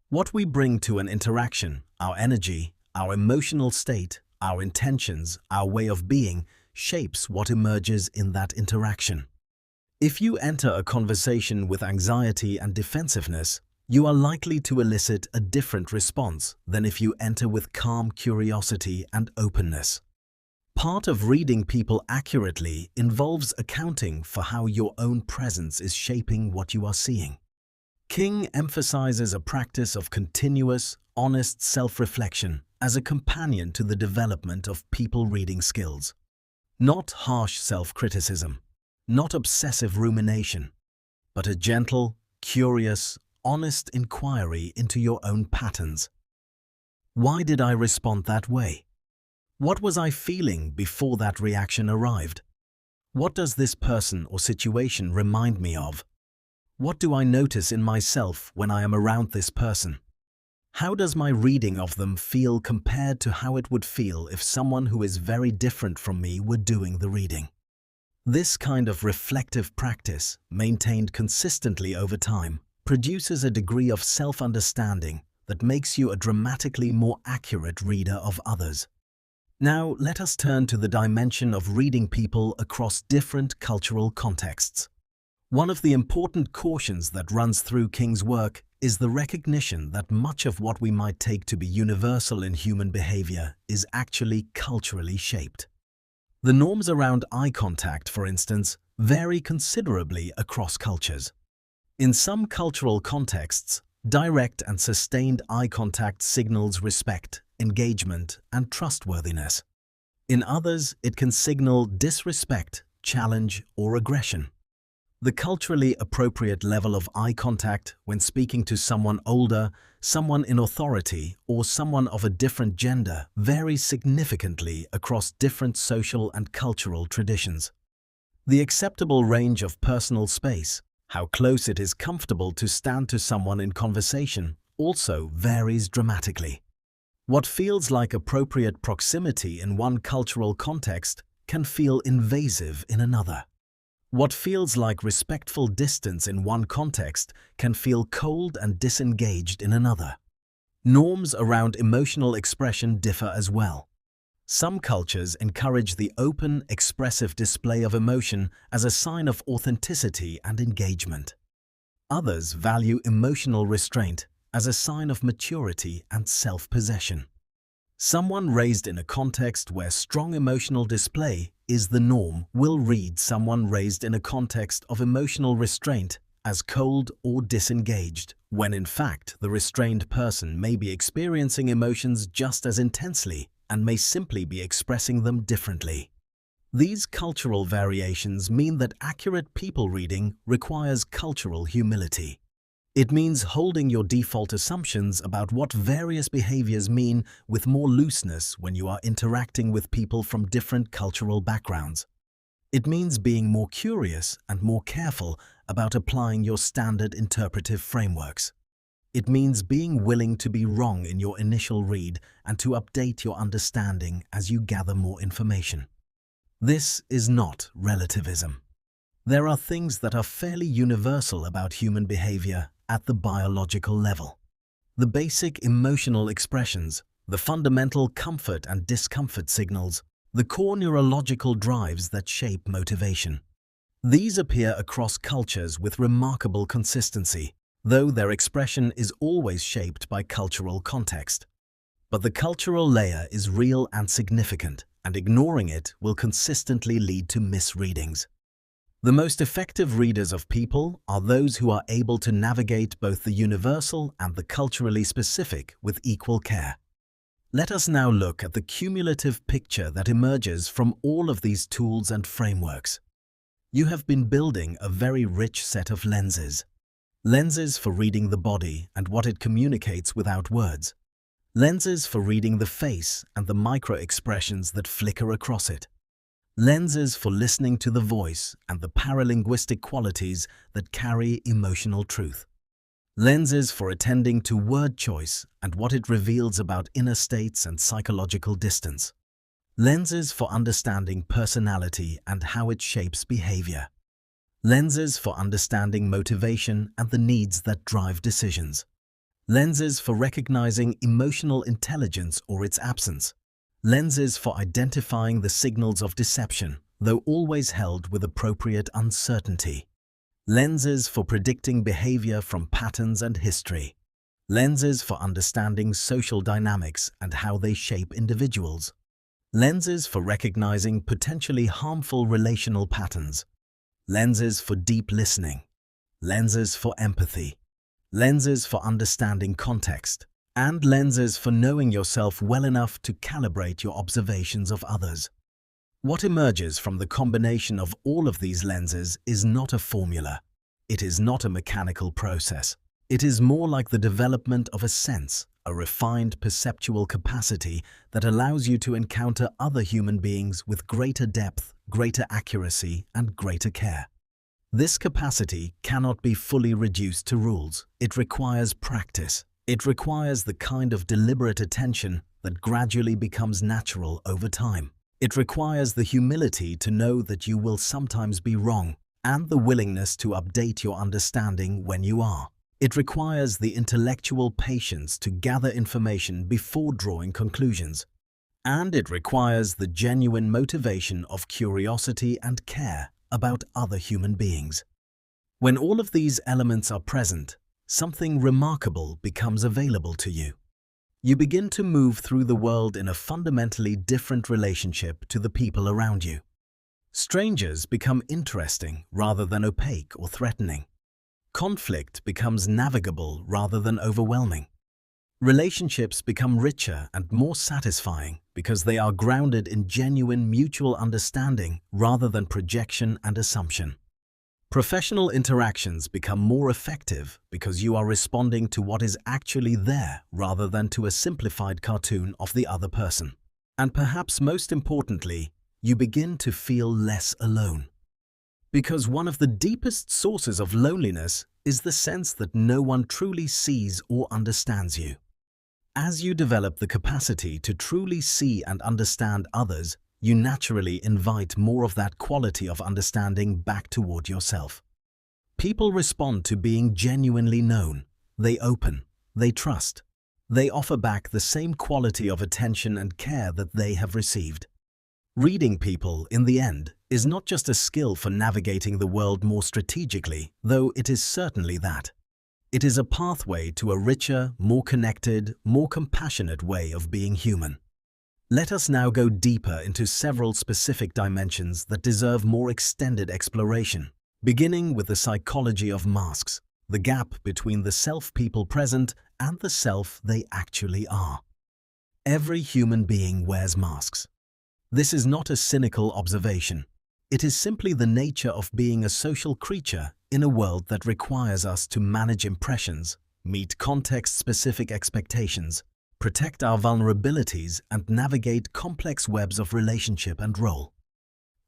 What we bring to an interaction, our energy, our emotional state, our intentions, our way of being, shapes what emerges in that interaction. If you enter a conversation with anxiety and defensiveness, you are likely to elicit a different response than if you enter with calm curiosity and openness. Part of reading people accurately involves accounting for how your own presence is shaping what you are seeing. King emphasizes a practice of continuous, honest self-reflection as a companion to the development of people reading skills. Not harsh self-criticism, not obsessive rumination, but a gentle, curious, honest inquiry into your own patterns. Why did I respond that way? What was I feeling before that reaction arrived? What does this person or situation remind me of? What do I notice in myself when I am around this person? How does my reading of them feel compared to how it would feel if someone who is very different from me were doing the reading? This kind of reflective practice, maintained consistently over time, produces a degree of self-understanding that makes you a dramatically more accurate reader of others. Now, let us turn to the dimension of reading people across different cultural contexts. One of the important cautions that runs through King's work is the recognition that much of what we might take to be universal in human behavior is actually culturally shaped. The norms around eye contact, for instance, vary considerably across cultures. In some cultural contexts, direct and sustained eye contact signals respect, engagement, and trustworthiness. In others, it can signal disrespect, challenge, or aggression. The culturally appropriate level of eye contact when speaking to someone older, someone in authority, or someone of a different gender varies significantly across different social and cultural traditions. The acceptable range of personal space, how close it is comfortable to stand to someone in conversation, also varies dramatically. What feels like appropriate proximity in one cultural context can feel invasive in another. What feels like respectful distance in one context can feel cold and disengaged in another. Norms around emotional expression differ as well. Some cultures encourage the open, expressive display of emotion as a sign of authenticity and engagement. Others value emotional restraint as a sign of maturity and self-possession. Someone raised in a context where strong emotional display is the norm will read someone raised in a context of emotional restraint as cold or disengaged, when in fact the restrained person may be experiencing emotions just as intensely and may simply be expressing them differently. These cultural variations mean that accurate people reading requires cultural humility. It means holding your default assumptions about what various behaviors mean with more looseness when you are interacting with people from different cultural backgrounds. It means being more curious and more careful about applying your standard interpretive frameworks. It means being willing to be wrong in your initial read and to update your understanding as you gather more information. This is not relativism. There are things that are fairly universal about human behavior at the biological level. The basic emotional expressions, the fundamental comfort and discomfort signals, the core neurological drives that shape motivation. These appear across cultures with remarkable consistency, though their expression is always shaped by cultural context. But the cultural layer is real and significant, and ignoring it will consistently lead to misreadings. The most effective readers of people are those who are able to navigate both the universal and the culturally specific with equal care. Let us now look at the cumulative picture that emerges from all of these tools and frameworks. You have been building a very rich set of lenses. Lenses for reading the body and what it communicates without words. Lenses for reading the face and the micro-expressions that flicker across it. Lenses for listening to the voice and the paralinguistic qualities that carry emotional truth. Lenses for attending to word choice and what it reveals about inner states and psychological distance. Lenses for understanding personality and how it shapes behavior. Lenses for understanding motivation and the needs that drive decisions. Lenses for recognizing emotional intelligence or its absence. Lenses for identifying the signals of deception, though always held with appropriate uncertainty. Lenses for predicting behavior from patterns and history. Lenses for understanding social dynamics and how they shape individuals. Lenses for recognizing potentially harmful relational patterns. Lenses for deep listening. Lenses for empathy. Lenses for understanding context. And lenses for knowing yourself well enough to calibrate your observations of others. What emerges from the combination of all of these lenses is not a formula. It is not a mechanical process. It is more like the development of a sense, a refined perceptual capacity that allows you to encounter other human beings with greater depth, greater accuracy, and greater care. This capacity cannot be fully reduced to rules. It requires practice. It requires the kind of deliberate attention that gradually becomes natural over time. It requires the humility to know that you will sometimes be wrong, and the willingness to update your understanding when you are. It requires the intellectual patience to gather information before drawing conclusions. And it requires the genuine motivation of curiosity and care about other human beings. When all of these elements are present, something remarkable becomes available to you. You begin to move through the world in a fundamentally different relationship to the people around you. Strangers become interesting rather than opaque or threatening. Conflict becomes navigable rather than overwhelming. Relationships become richer and more satisfying because they are grounded in genuine mutual understanding rather than projection and assumption. Professional interactions become more effective because you are responding to what is actually there rather than to a simplified cartoon of the other person. And perhaps most importantly, you begin to feel less alone. Because one of the deepest sources of loneliness is the sense that no one truly sees or understands you. As you develop the capacity to truly see and understand others, you naturally invite more of that quality of understanding back toward yourself. People respond to being genuinely known. They open, they trust. They offer back the same quality of attention and care that they have received. Reading people, in the end, is not just a skill for navigating the world more strategically, though it is certainly that. It is a pathway to a richer, more connected, more compassionate way of being human. Let us now go deeper into several specific dimensions that deserve more extended exploration, beginning with the psychology of masks, the gap between the self people present and the self they actually are. Every human being wears masks. This is not a cynical observation. It is simply the nature of being a social creature in a world that requires us to manage impressions, meet context-specific expectations, protect our vulnerabilities, and navigate complex webs of relationship and role.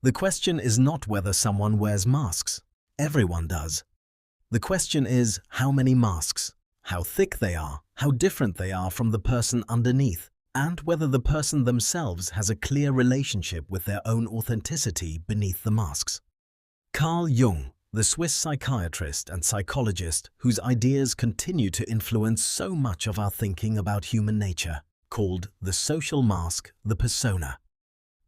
The question is not whether someone wears masks. Everyone does. The question is how many masks, how thick they are, how different they are from the person underneath, and whether the person themselves has a clear relationship with their own authenticity beneath the masks. Carl Jung, the Swiss psychiatrist and psychologist whose ideas continue to influence so much of our thinking about human nature, called the social mask the persona.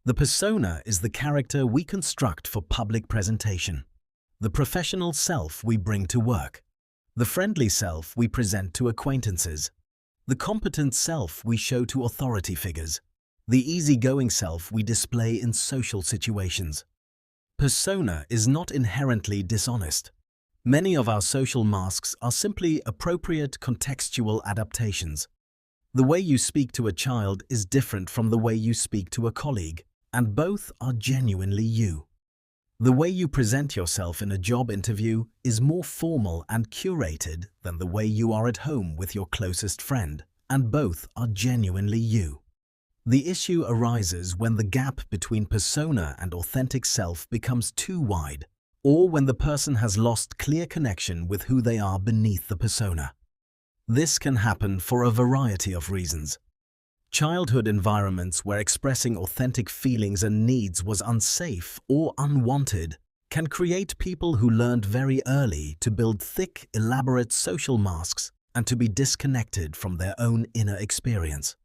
The persona is the character we construct for public presentation, the professional self we bring to work, the friendly self we present to acquaintances, the competent self we show to authority figures, the easygoing self we display in social situations. Persona is not inherently dishonest. Many of our social masks are simply appropriate contextual adaptations. The way you speak to a child is different from the way you speak to a colleague, and both are genuinely you. The way you present yourself in a job interview is more formal and curated than the way you are at home with your closest friend, and both are genuinely you. The issue arises when the gap between persona and authentic self becomes too wide, or when the person has lost clear connection with who they are beneath the persona. This can happen for a variety of reasons. Childhood environments where expressing authentic feelings and needs was unsafe or unwanted can create people who learned very early to build thick, elaborate social masks and to be disconnected from their own inner experience.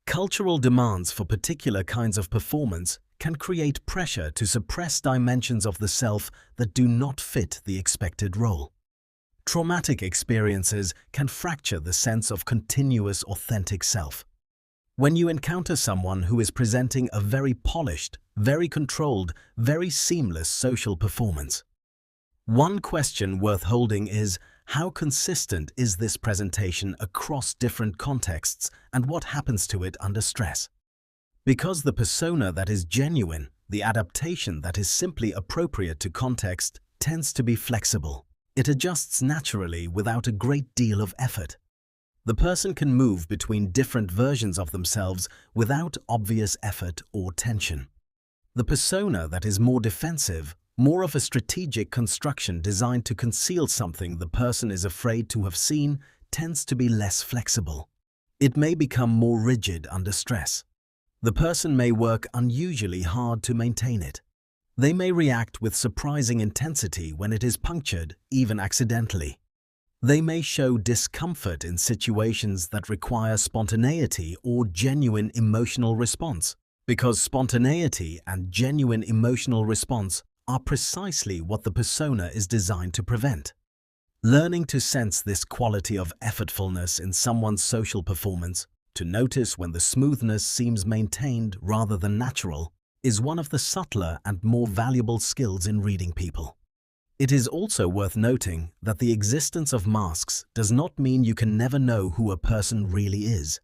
Cultural demands for particular kinds of performance can create pressure to suppress dimensions of the self that do not fit the expected role. Traumatic experiences can fracture the sense of continuous authentic self. When you encounter someone who is presenting a very polished, very controlled, very seamless social performance, one question worth holding is, how consistent is this presentation across different contexts and what happens to it under stress? Because the persona that is genuine, the adaptation that is simply appropriate to context, tends to be flexible. It adjusts naturally without a great deal of effort. The person can move between different versions of themselves without obvious effort or tension. The persona that is more defensive, more of a strategic construction designed to conceal something the person is afraid to have seen, tends to be less flexible. It may become more rigid under stress. The person may work unusually hard to maintain it. They may react with surprising intensity when it is punctured, even accidentally. They may show discomfort in situations that require spontaneity or genuine emotional response, because spontaneity and genuine emotional response are precisely what the persona is designed to prevent. Learning to sense this quality of effortfulness in someone's social performance, to notice when the smoothness seems maintained rather than natural, is one of the subtler and more valuable skills in reading people. It is also worth noting that the existence of masks does not mean you can never know who a person really is.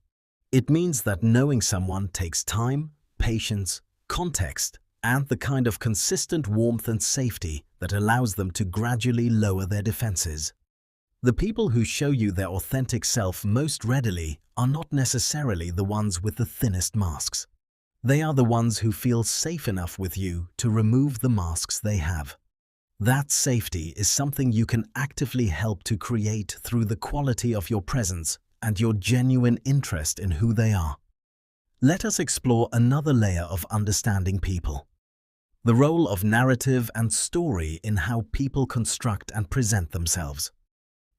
It means that knowing someone takes time, patience, context, and the kind of consistent warmth and safety that allows them to gradually lower their defenses. The people who show you their authentic self most readily are not necessarily the ones with the thinnest masks. They are the ones who feel safe enough with you to remove the masks they have. That safety is something you can actively help to create through the quality of your presence and your genuine interest in who they are. Let us explore another layer of understanding people: the role of narrative and story in how people construct and present themselves.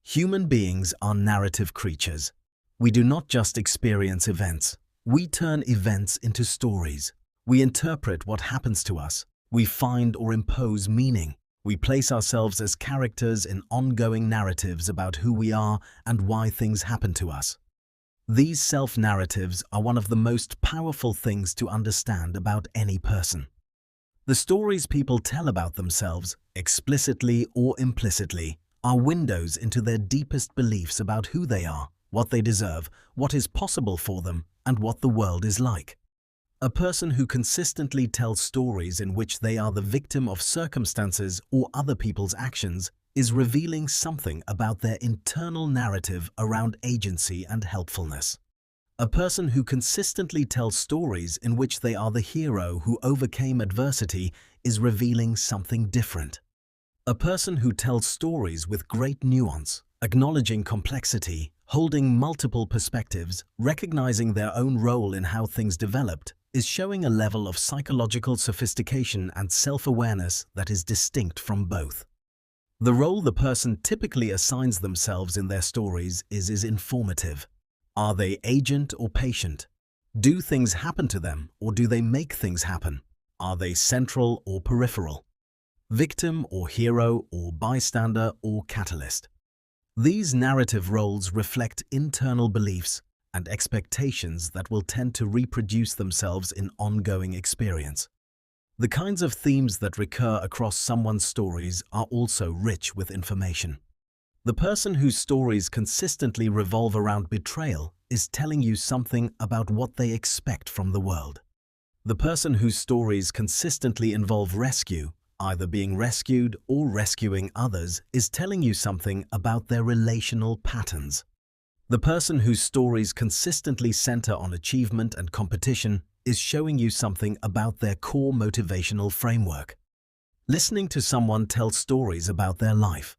Human beings are narrative creatures. We do not just experience events. We turn events into stories. We interpret what happens to us. We find or impose meaning. We place ourselves as characters in ongoing narratives about who we are and why things happen to us. These self-narratives are one of the most powerful things to understand about any person. The stories people tell about themselves, explicitly or implicitly, are windows into their deepest beliefs about who they are, what they deserve, what is possible for them, and what the world is like. A person who consistently tells stories in which they are the victim of circumstances or other people's actions is revealing something about their internal narrative around agency and helpfulness. A person who consistently tells stories in which they are the hero who overcame adversity is revealing something different. A person who tells stories with great nuance, acknowledging complexity, holding multiple perspectives, recognizing their own role in how things developed, is showing a level of psychological sophistication and self-awareness that is distinct from both. The role the person typically assigns themselves in their stories is informative. Are they agent or patient? Do things happen to them, or do they make things happen? Are they central or peripheral? Victim or hero or bystander or catalyst? These narrative roles reflect internal beliefs and expectations that will tend to reproduce themselves in ongoing experience. The kinds of themes that recur across someone's stories are also rich with information. The person whose stories consistently revolve around betrayal is telling you something about what they expect from the world. The person whose stories consistently involve rescue, either being rescued or rescuing others, is telling you something about their relational patterns. The person whose stories consistently center on achievement and competition is showing you something about their core motivational framework. Listening to someone tell stories about their life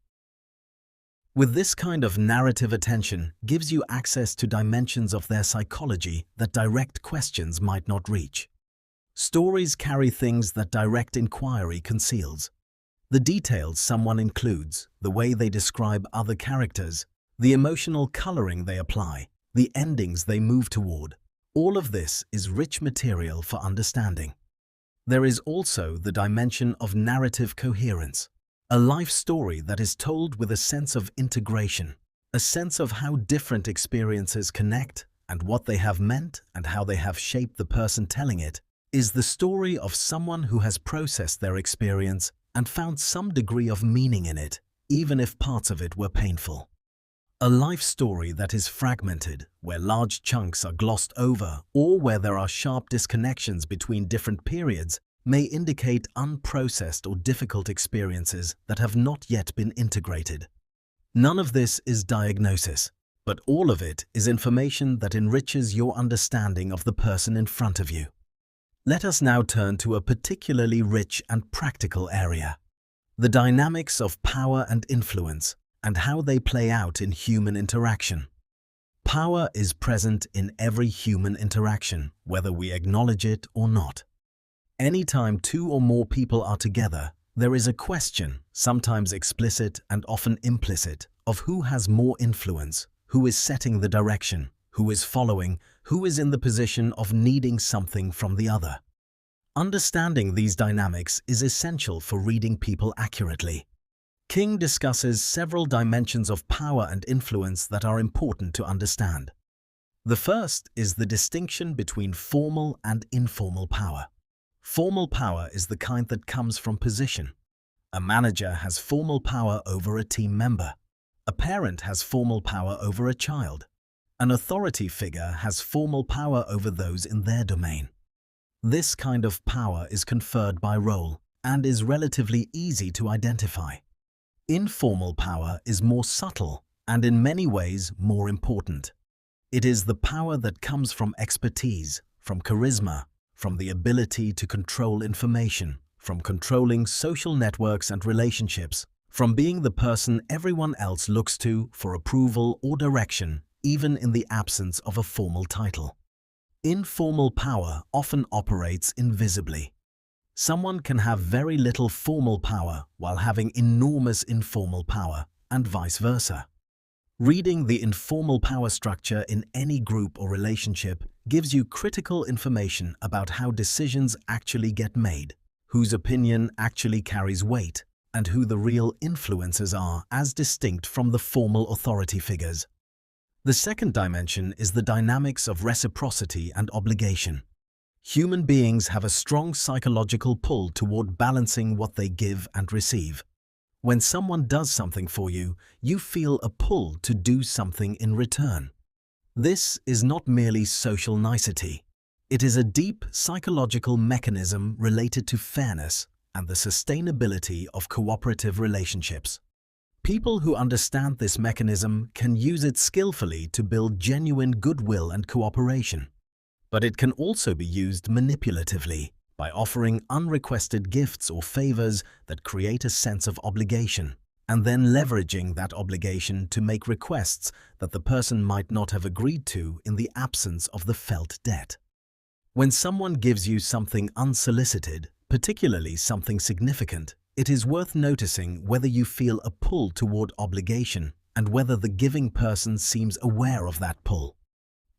with this kind of narrative attention gives you access to dimensions of their psychology that direct questions might not reach. Stories carry things that direct inquiry conceals. The details someone includes, the way they describe other characters, the emotional coloring they apply, the endings they move toward, all of this is rich material for understanding. There is also the dimension of narrative coherence, a life story that is told with a sense of integration, a sense of how different experiences connect and what they have meant and how they have shaped the person telling it, is the story of someone who has processed their experience and found some degree of meaning in it, even if parts of it were painful. A life story that is fragmented, where large chunks are glossed over or where there are sharp disconnections between different periods, may indicate unprocessed or difficult experiences that have not yet been integrated. None of this is diagnosis, but all of it is information that enriches your understanding of the person in front of you. Let us now turn to a particularly rich and practical area: the dynamics of power and influence, and how they play out in human interaction. Power is present in every human interaction, whether we acknowledge it or not. Anytime two or more people are together, there is a question, sometimes explicit and often implicit, of who has more influence, who is setting the direction, who is following, who is in the position of needing something from the other. Understanding these dynamics is essential for reading people accurately. King discusses several dimensions of power and influence that are important to understand. The first is the distinction between formal and informal power. Formal power is the kind that comes from position. A manager has formal power over a team member. A parent has formal power over a child. An authority figure has formal power over those in their domain. This kind of power is conferred by role and is relatively easy to identify. Informal power is more subtle and in many ways more important. It is the power that comes from expertise, from charisma, from the ability to control information, from controlling social networks and relationships, from being the person everyone else looks to for approval or direction, even in the absence of a formal title. Informal power often operates invisibly. Someone can have very little formal power while having enormous informal power, and vice versa. Reading the informal power structure in any group or relationship gives you critical information about how decisions actually get made, whose opinion actually carries weight, and who the real influencers are as distinct from the formal authority figures. The second dimension is the dynamics of reciprocity and obligation. Human beings have a strong psychological pull toward balancing what they give and receive. When someone does something for you, you feel a pull to do something in return. This is not merely social nicety. It is a deep psychological mechanism related to fairness and the sustainability of cooperative relationships. People who understand this mechanism can use it skillfully to build genuine goodwill and cooperation. But it can also be used manipulatively by offering unrequested gifts or favors that create a sense of obligation, and then leveraging that obligation to make requests that the person might not have agreed to in the absence of the felt debt. When someone gives you something unsolicited, particularly something significant, it is worth noticing whether you feel a pull toward obligation and whether the giving person seems aware of that pull.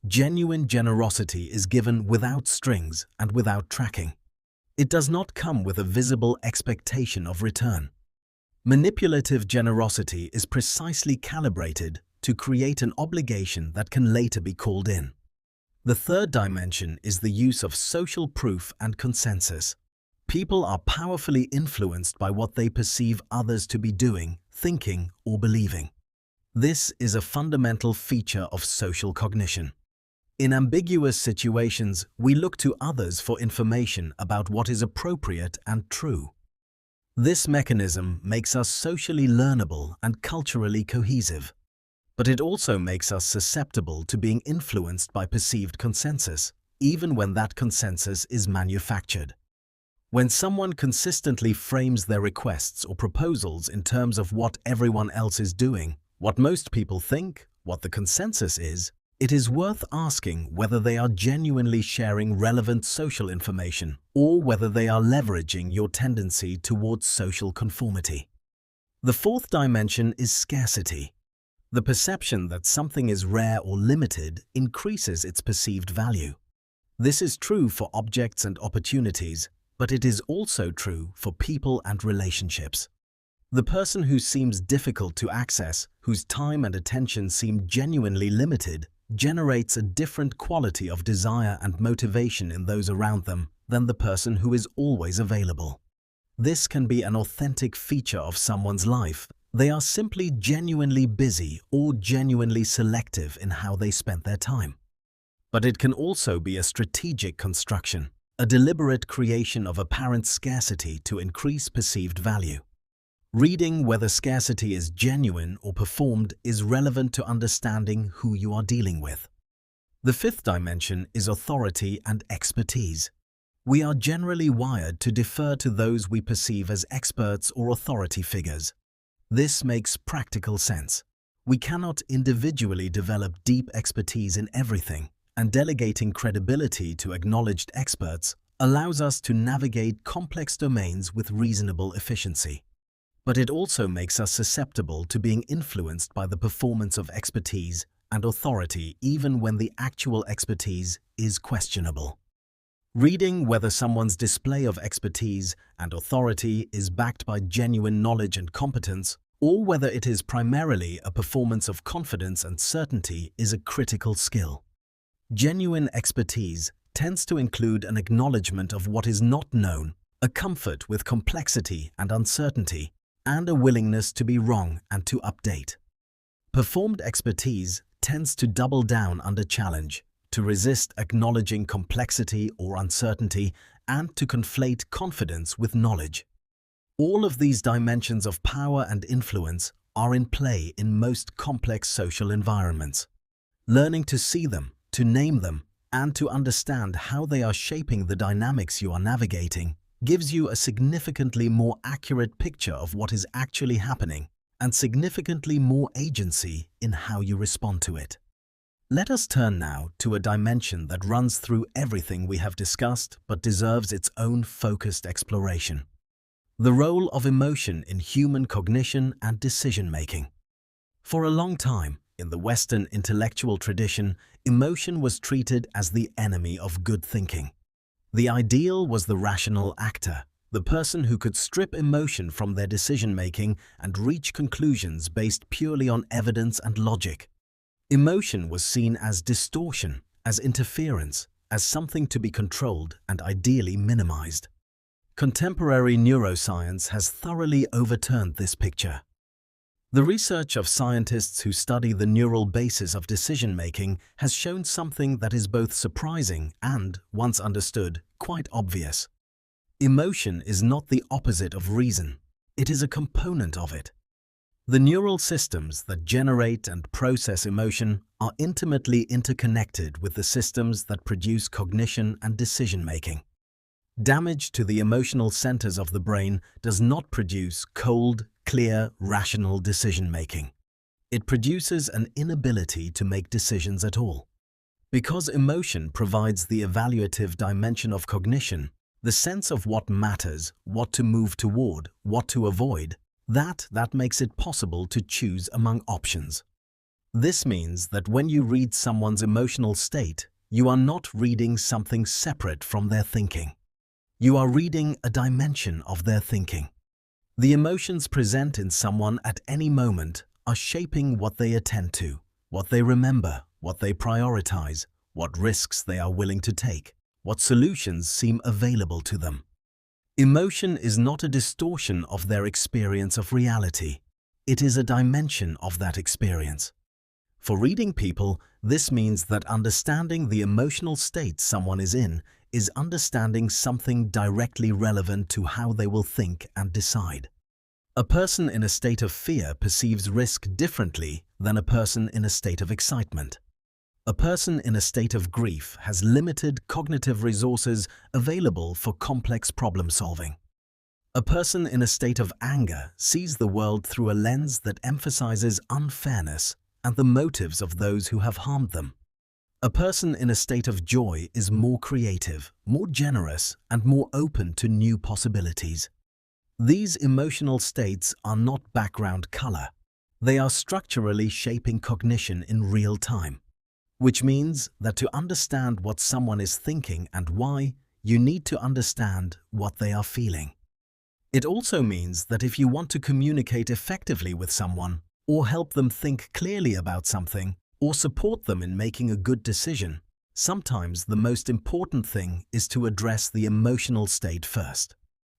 Genuine generosity is given without strings and without tracking. It does not come with a visible expectation of return. Manipulative generosity is precisely calibrated to create an obligation that can later be called in. The third dimension is the use of social proof and consensus. People are powerfully influenced by what they perceive others to be doing, thinking, or believing. This is a fundamental feature of social cognition. In ambiguous situations, we look to others for information about what is appropriate and true. This mechanism makes us socially learnable and culturally cohesive. But it also makes us susceptible to being influenced by perceived consensus, even when that consensus is manufactured. When someone consistently frames their requests or proposals in terms of what everyone else is doing, what most people think, what the consensus is, it is worth asking whether they are genuinely sharing relevant social information or whether they are leveraging your tendency towards social conformity. The fourth dimension is scarcity. The perception that something is rare or limited increases its perceived value. This is true for objects and opportunities, but it is also true for people and relationships. The person who seems difficult to access, whose time and attention seem genuinely limited, generates a different quality of desire and motivation in those around them than the person who is always available. This can be an authentic feature of someone's life. They are simply genuinely busy or genuinely selective in how they spent their time. But it can also be a strategic construction, a deliberate creation of apparent scarcity to increase perceived value. Reading whether scarcity is genuine or performed is relevant to understanding who you are dealing with. The fifth dimension is authority and expertise. We are generally wired to defer to those we perceive as experts or authority figures. This makes practical sense. We cannot individually develop deep expertise in everything, and delegating credibility to acknowledged experts allows us to navigate complex domains with reasonable efficiency. But it also makes us susceptible to being influenced by the performance of expertise and authority even when the actual expertise is questionable. Reading whether someone's display of expertise and authority is backed by genuine knowledge and competence, or whether it is primarily a performance of confidence and certainty, is a critical skill. Genuine expertise tends to include an acknowledgement of what is not known, a comfort with complexity and uncertainty, and a willingness to be wrong and to update. Performed expertise tends to double down under challenge, to resist acknowledging complexity or uncertainty, and to conflate confidence with knowledge. All of these dimensions of power and influence are in play in most complex social environments. Learning to see them, to name them, and to understand how they are shaping the dynamics you are navigating gives you a significantly more accurate picture of what is actually happening and significantly more agency in how you respond to it. Let us turn now to a dimension that runs through everything we have discussed but deserves its own focused exploration: the role of emotion in human cognition and decision-making. For a long time, in the Western intellectual tradition, emotion was treated as the enemy of good thinking. The ideal was the rational actor, the person who could strip emotion from their decision-making and reach conclusions based purely on evidence and logic. Emotion was seen as distortion, as interference, as something to be controlled and ideally minimized. Contemporary neuroscience has thoroughly overturned this picture. The research of scientists who study the neural basis of decision-making has shown something that is both surprising and, once understood, quite obvious. Emotion is not the opposite of reason. It is a component of it. The neural systems that generate and process emotion are intimately interconnected with the systems that produce cognition and decision-making. Damage to the emotional centers of the brain does not produce cold, clear, rational decision-making. It produces an inability to make decisions at all. Because emotion provides the evaluative dimension of cognition, the sense of what matters, what to move toward, what to avoid, that makes it possible to choose among options. This means that when you read someone's emotional state, you are not reading something separate from their thinking. You are reading a dimension of their thinking. The emotions present in someone at any moment are shaping what they attend to, what they remember, what they prioritize, what risks they are willing to take, what solutions seem available to them. Emotion is not a distortion of their experience of reality. It is a dimension of that experience. For reading people, this means that understanding the emotional state someone is in is understanding something directly relevant to how they will think and decide. A person in a state of fear perceives risk differently than a person in a state of excitement. A person in a state of grief has limited cognitive resources available for complex problem solving. A person in a state of anger sees the world through a lens that emphasizes unfairness and the motives of those who have harmed them. A person in a state of joy is more creative, more generous, and more open to new possibilities. These emotional states are not background color. They are structurally shaping cognition in real time, which means that to understand what someone is thinking and why, you need to understand what they are feeling. It also means that if you want to communicate effectively with someone, or help them think clearly about something, or support them in making a good decision, sometimes the most important thing is to address the emotional state first.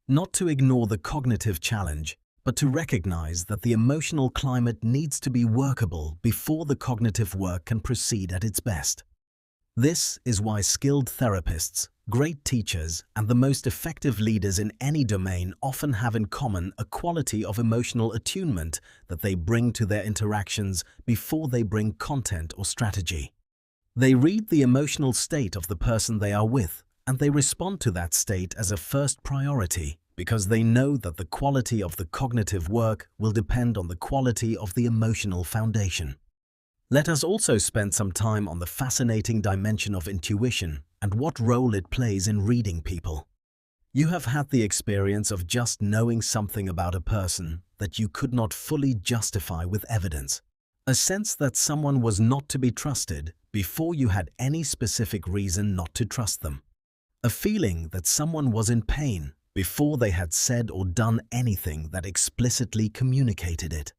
Not to ignore the cognitive challenge, but to recognize that the emotional climate needs to be workable before the cognitive work can proceed at its best. This is why skilled therapists, great teachers, and the most effective leaders in any domain often have in common a quality of emotional attunement that they bring to their interactions before they bring content or strategy. They read the emotional state of the person they are with, and they respond to that state as a first priority because they know that the quality of the cognitive work will depend on the quality of the emotional foundation. Let us also spend some time on the fascinating dimension of intuition and what role it plays in reading people. You have had the experience of just knowing something about a person that you could not fully justify with evidence. A sense that someone was not to be trusted before you had any specific reason not to trust them. A feeling that someone was in pain before they had said or done anything that explicitly communicated it.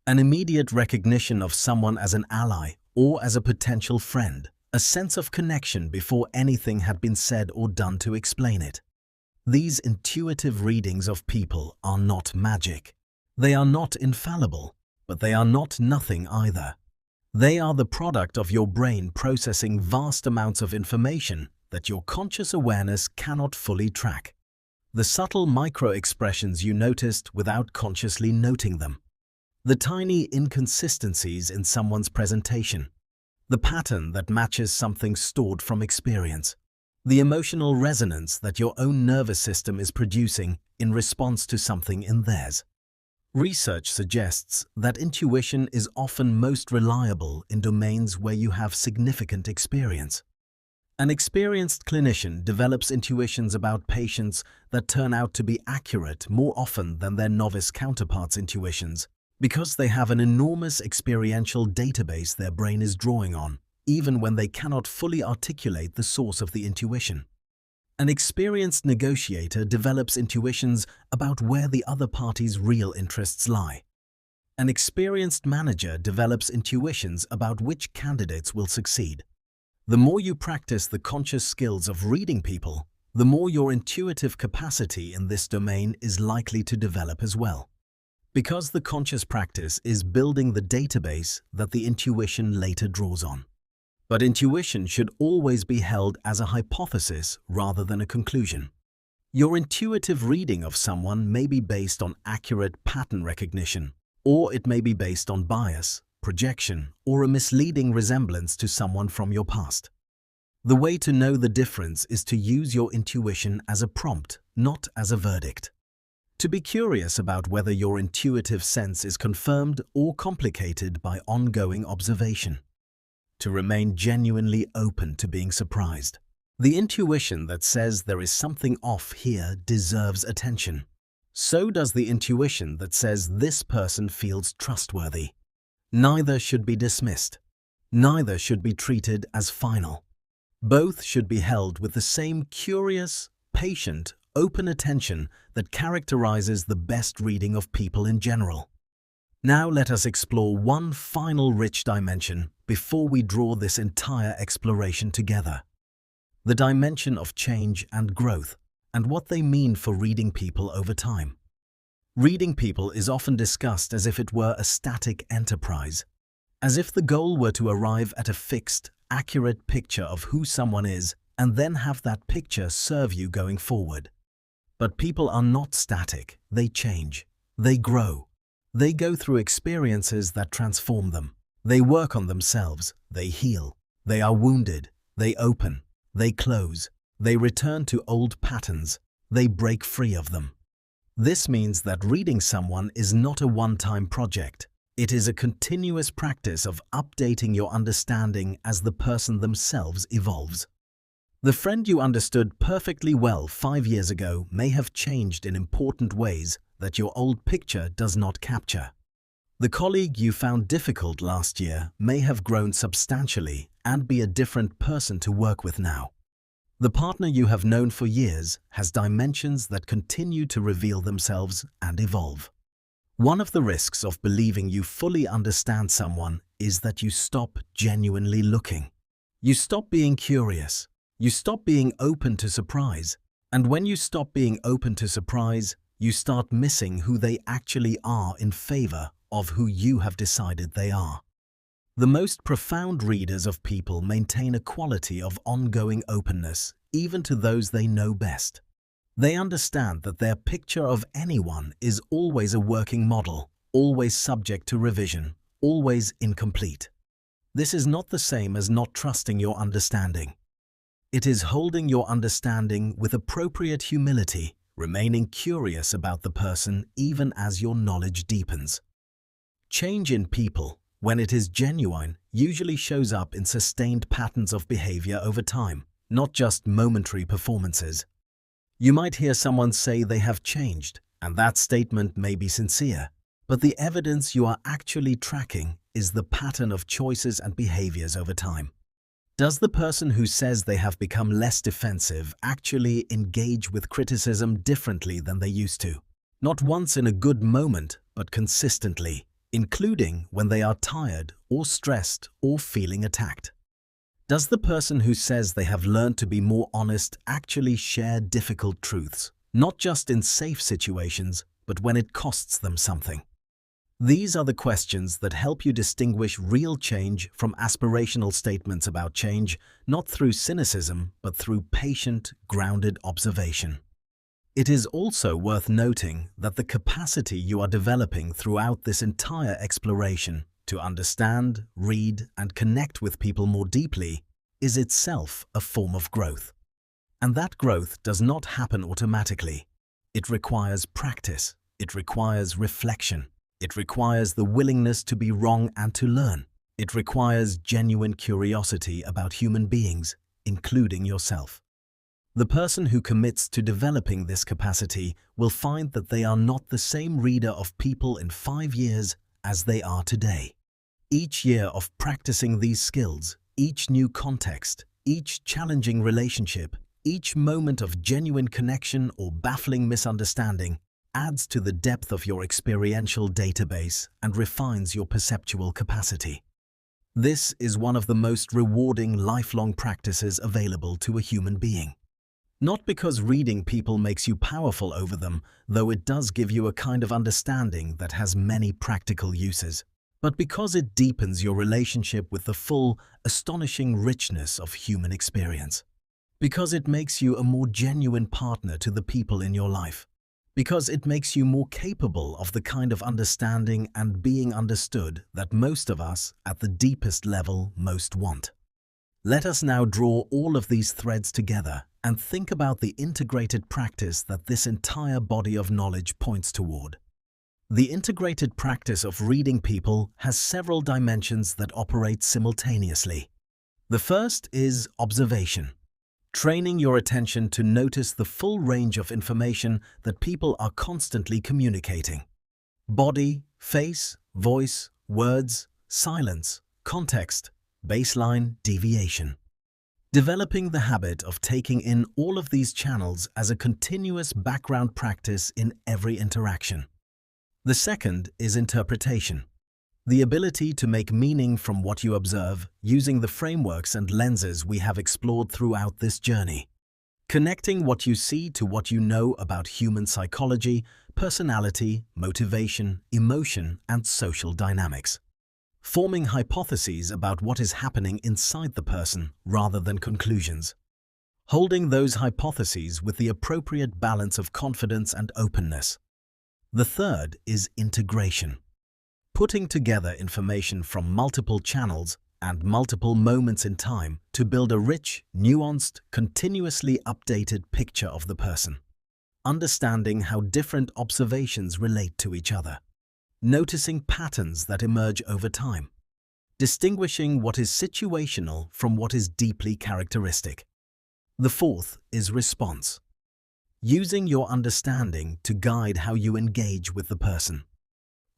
An immediate recognition of someone as an ally or as a potential friend. A sense of connection before anything had been said or done to explain it. These intuitive readings of people are not magic. They are not infallible, but they are not nothing either. They are the product of your brain processing vast amounts of information that your conscious awareness cannot fully track. The subtle micro-expressions you noticed without consciously noting them. The tiny inconsistencies in someone's presentation. The pattern that matches something stored from experience. the emotional resonance that your own nervous system is producing in response to something in theirs. Research suggests that intuition is often most reliable in domains where you have significant experience. An experienced clinician develops intuitions about patients that turn out to be accurate more often than their novice counterparts' intuitions, because they have an enormous experiential database their brain is drawing on, even when they cannot fully articulate the source of the intuition. An experienced negotiator develops intuitions about where the other party's real interests lie. An experienced manager develops intuitions about which candidates will succeed. The more you practice the conscious skills of reading people, the more your intuitive capacity in this domain is likely to develop as well. Because the conscious practice is building the database that the intuition later draws on. But intuition should always be held as a hypothesis rather than a conclusion. Your intuitive reading of someone may be based on accurate pattern recognition, or it may be based on bias, projection, or a misleading resemblance to someone from your past. The way to know the difference is to use your intuition as a prompt, not as a verdict. To be curious about whether your intuitive sense is confirmed or complicated by ongoing observation. To remain genuinely open to being surprised. The intuition that says there is something off here deserves attention. So does the intuition that says this person feels trustworthy. Neither should be dismissed. Neither should be treated as final. Both should be held with the same curious, patient, open attention that characterizes the best reading of people in general. Now let us explore one final rich dimension before we draw this entire exploration together. The dimension of change and growth, and what they mean for reading people over time. Reading people is often discussed as if it were a static enterprise, as if the goal were to arrive at a fixed, accurate picture of who someone is and then have that picture serve you going forward. But people are not static, they change, they grow. They go through experiences that transform them. They work on themselves, they heal, they are wounded, they open, they close, they return to old patterns, they break free of them. This means that reading someone is not a one-time project. It is a continuous practice of updating your understanding as the person themselves evolves. The friend you understood perfectly well 5 years ago may have changed in important ways that your old picture does not capture. The colleague you found difficult last year may have grown substantially and be a different person to work with now. The partner you have known for years has dimensions that continue to reveal themselves and evolve. One of the risks of believing you fully understand someone is that you stop genuinely looking. You stop being curious. You stop being open to surprise. And when you stop being open to surprise, you start missing who they actually are in favor of who you have decided they are. The most profound readers of people maintain a quality of ongoing openness, even to those they know best. They understand that their picture of anyone is always a working model, always subject to revision, always incomplete. This is not the same as not trusting your understanding. It is holding your understanding with appropriate humility, remaining curious about the person even as your knowledge deepens. Change in people, when it is genuine, usually shows up in sustained patterns of behavior over time, not just momentary performances. You might hear someone say they have changed, and that statement may be sincere, but the evidence you are actually tracking is the pattern of choices and behaviors over time. Does the person who says they have become less defensive actually engage with criticism differently than they used to? Not once in a good moment, but consistently, including when they are tired or stressed or feeling attacked. Does the person who says they have learned to be more honest actually share difficult truths, not just in safe situations, but when it costs them something? These are the questions that help you distinguish real change from aspirational statements about change, not through cynicism, but through patient, grounded observation. It is also worth noting that the capacity you are developing throughout this entire exploration to understand, read, and connect with people more deeply is itself a form of growth. And that growth does not happen automatically. It requires practice. It requires reflection. It requires the willingness to be wrong and to learn. It requires genuine curiosity about human beings, including yourself. The person who commits to developing this capacity will find that they are not the same reader of people in 5 years as they are today. Each year of practicing these skills, each new context, each challenging relationship, each moment of genuine connection or baffling misunderstanding adds to the depth of your experiential database and refines your perceptual capacity. This is one of the most rewarding lifelong practices available to a human being. Not because reading people makes you powerful over them, though it does give you a kind of understanding that has many practical uses, but because it deepens your relationship with the full, astonishing richness of human experience. Because it makes you a more genuine partner to the people in your life. Because it makes you more capable of the kind of understanding and being understood that most of us, at the deepest level, most want. Let us now draw all of these threads together and think about the integrated practice that this entire body of knowledge points toward. The integrated practice of reading people has several dimensions that operate simultaneously. The first is observation. Training your attention to notice the full range of information that people are constantly communicating. Body, face, voice, words, silence, context, baseline, deviation. Developing the habit of taking in all of these channels as a continuous background practice in every interaction. The second is interpretation. The ability to make meaning from what you observe using the frameworks and lenses we have explored throughout this journey. Connecting what you see to what you know about human psychology, personality, motivation, emotion, and social dynamics. Forming hypotheses about what is happening inside the person rather than conclusions. Holding those hypotheses with the appropriate balance of confidence and openness. The third is integration. Putting together information from multiple channels and multiple moments in time to build a rich, nuanced, continuously updated picture of the person. Understanding how different observations relate to each other. Noticing patterns that emerge over time. Distinguishing what is situational from what is deeply characteristic. The fourth is response. Using your understanding to guide how you engage with the person.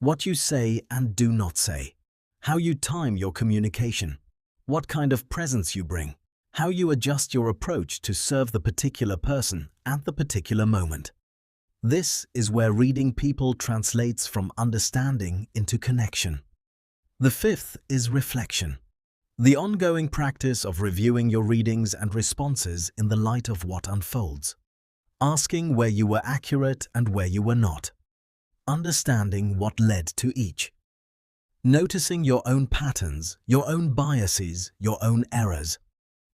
What you say and do not say. How you time your communication. What kind of presence you bring. How you adjust your approach to serve the particular person at the particular moment. This is where reading people translates from understanding into connection. The fifth is reflection. The ongoing practice of reviewing your readings and responses in the light of what unfolds. Asking where you were accurate and where you were not. Understanding what led to each. Noticing your own patterns, your own biases, your own errors.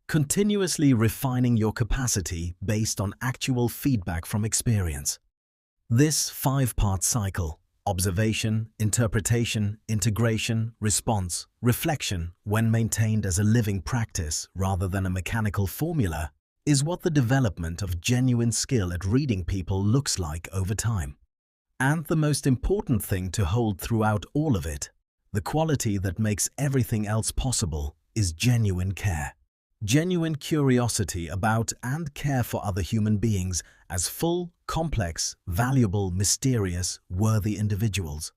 Continuously refining your capacity based on actual feedback from experience. This 5-part cycle, observation, interpretation, integration, response, reflection, when maintained as a living practice rather than a mechanical formula, is what the development of genuine skill at reading people looks like over time. And the most important thing to hold throughout all of it, the quality that makes everything else possible, is genuine care. Genuine curiosity about and care for other human beings as full, complex, valuable, mysterious, worthy individuals.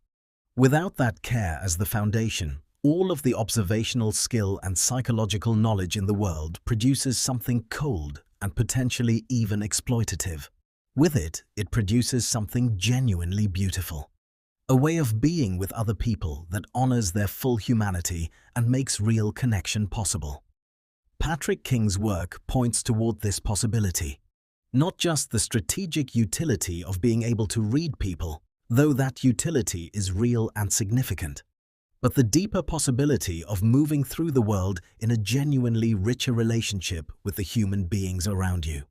Without that care as the foundation, all of the observational skill and psychological knowledge in the world produces something cold and potentially even exploitative. With it, it produces something genuinely beautiful. A way of being with other people that honors their full humanity and makes real connection possible. Patrick King's work points toward this possibility. Not just the strategic utility of being able to read people, though that utility is real and significant, but the deeper possibility of moving through the world in a genuinely richer relationship with the human beings around you.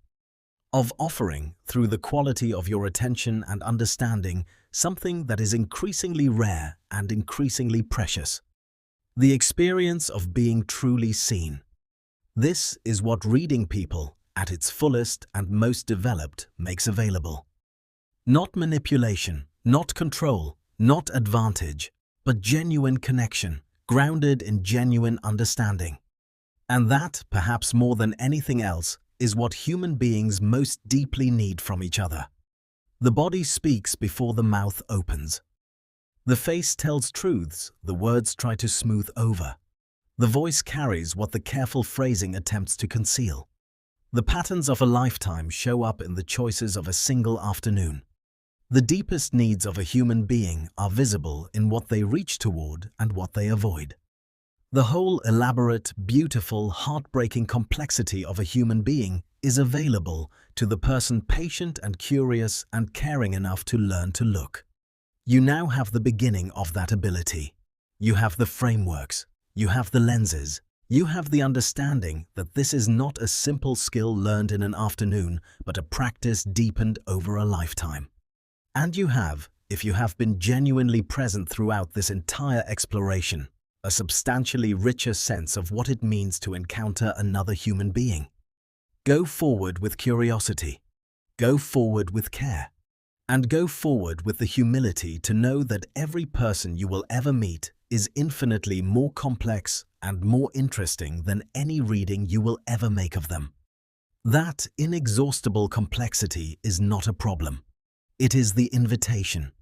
Of offering, through the quality of your attention and understanding, something that is increasingly rare and increasingly precious. The experience of being truly seen. This is what reading people, at its fullest and most developed, makes available. Not manipulation, not control, not advantage, but genuine connection, grounded in genuine understanding. And that, perhaps more than anything else, is what human beings most deeply need from each other. The body speaks before the mouth opens. The face tells truths the words try to smooth over. The voice carries what the careful phrasing attempts to conceal. The patterns of a lifetime show up in the choices of a single afternoon. The deepest needs of a human being are visible in what they reach toward and what they avoid. The whole elaborate, beautiful, heartbreaking complexity of a human being is available to the person patient and curious and caring enough to learn to look. You now have the beginning of that ability. You have the frameworks. You have the lenses. You have the understanding that this is not a simple skill learned in an afternoon, but a practice deepened over a lifetime. And you have, if you have been genuinely present throughout this entire exploration, a substantially richer sense of what it means to encounter another human being. Go forward with curiosity. Go forward with care. And go forward with the humility to know that every person you will ever meet is infinitely more complex and more interesting than any reading you will ever make of them. That inexhaustible complexity is not a problem. It is the invitation.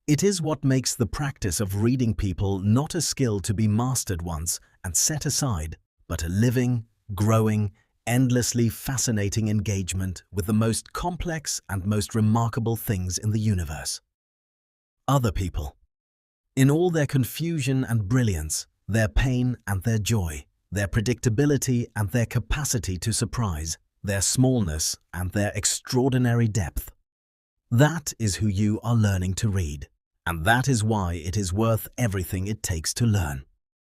It is what makes the practice of reading people not a skill to be mastered once and set aside, but a living, growing, endlessly fascinating engagement with the most complex and most remarkable things in the universe. Other people. In all their confusion and brilliance, their pain and their joy, their predictability and their capacity to surprise, their smallness and their extraordinary depth. That is who you are learning to read, and that is why it is worth everything it takes to learn.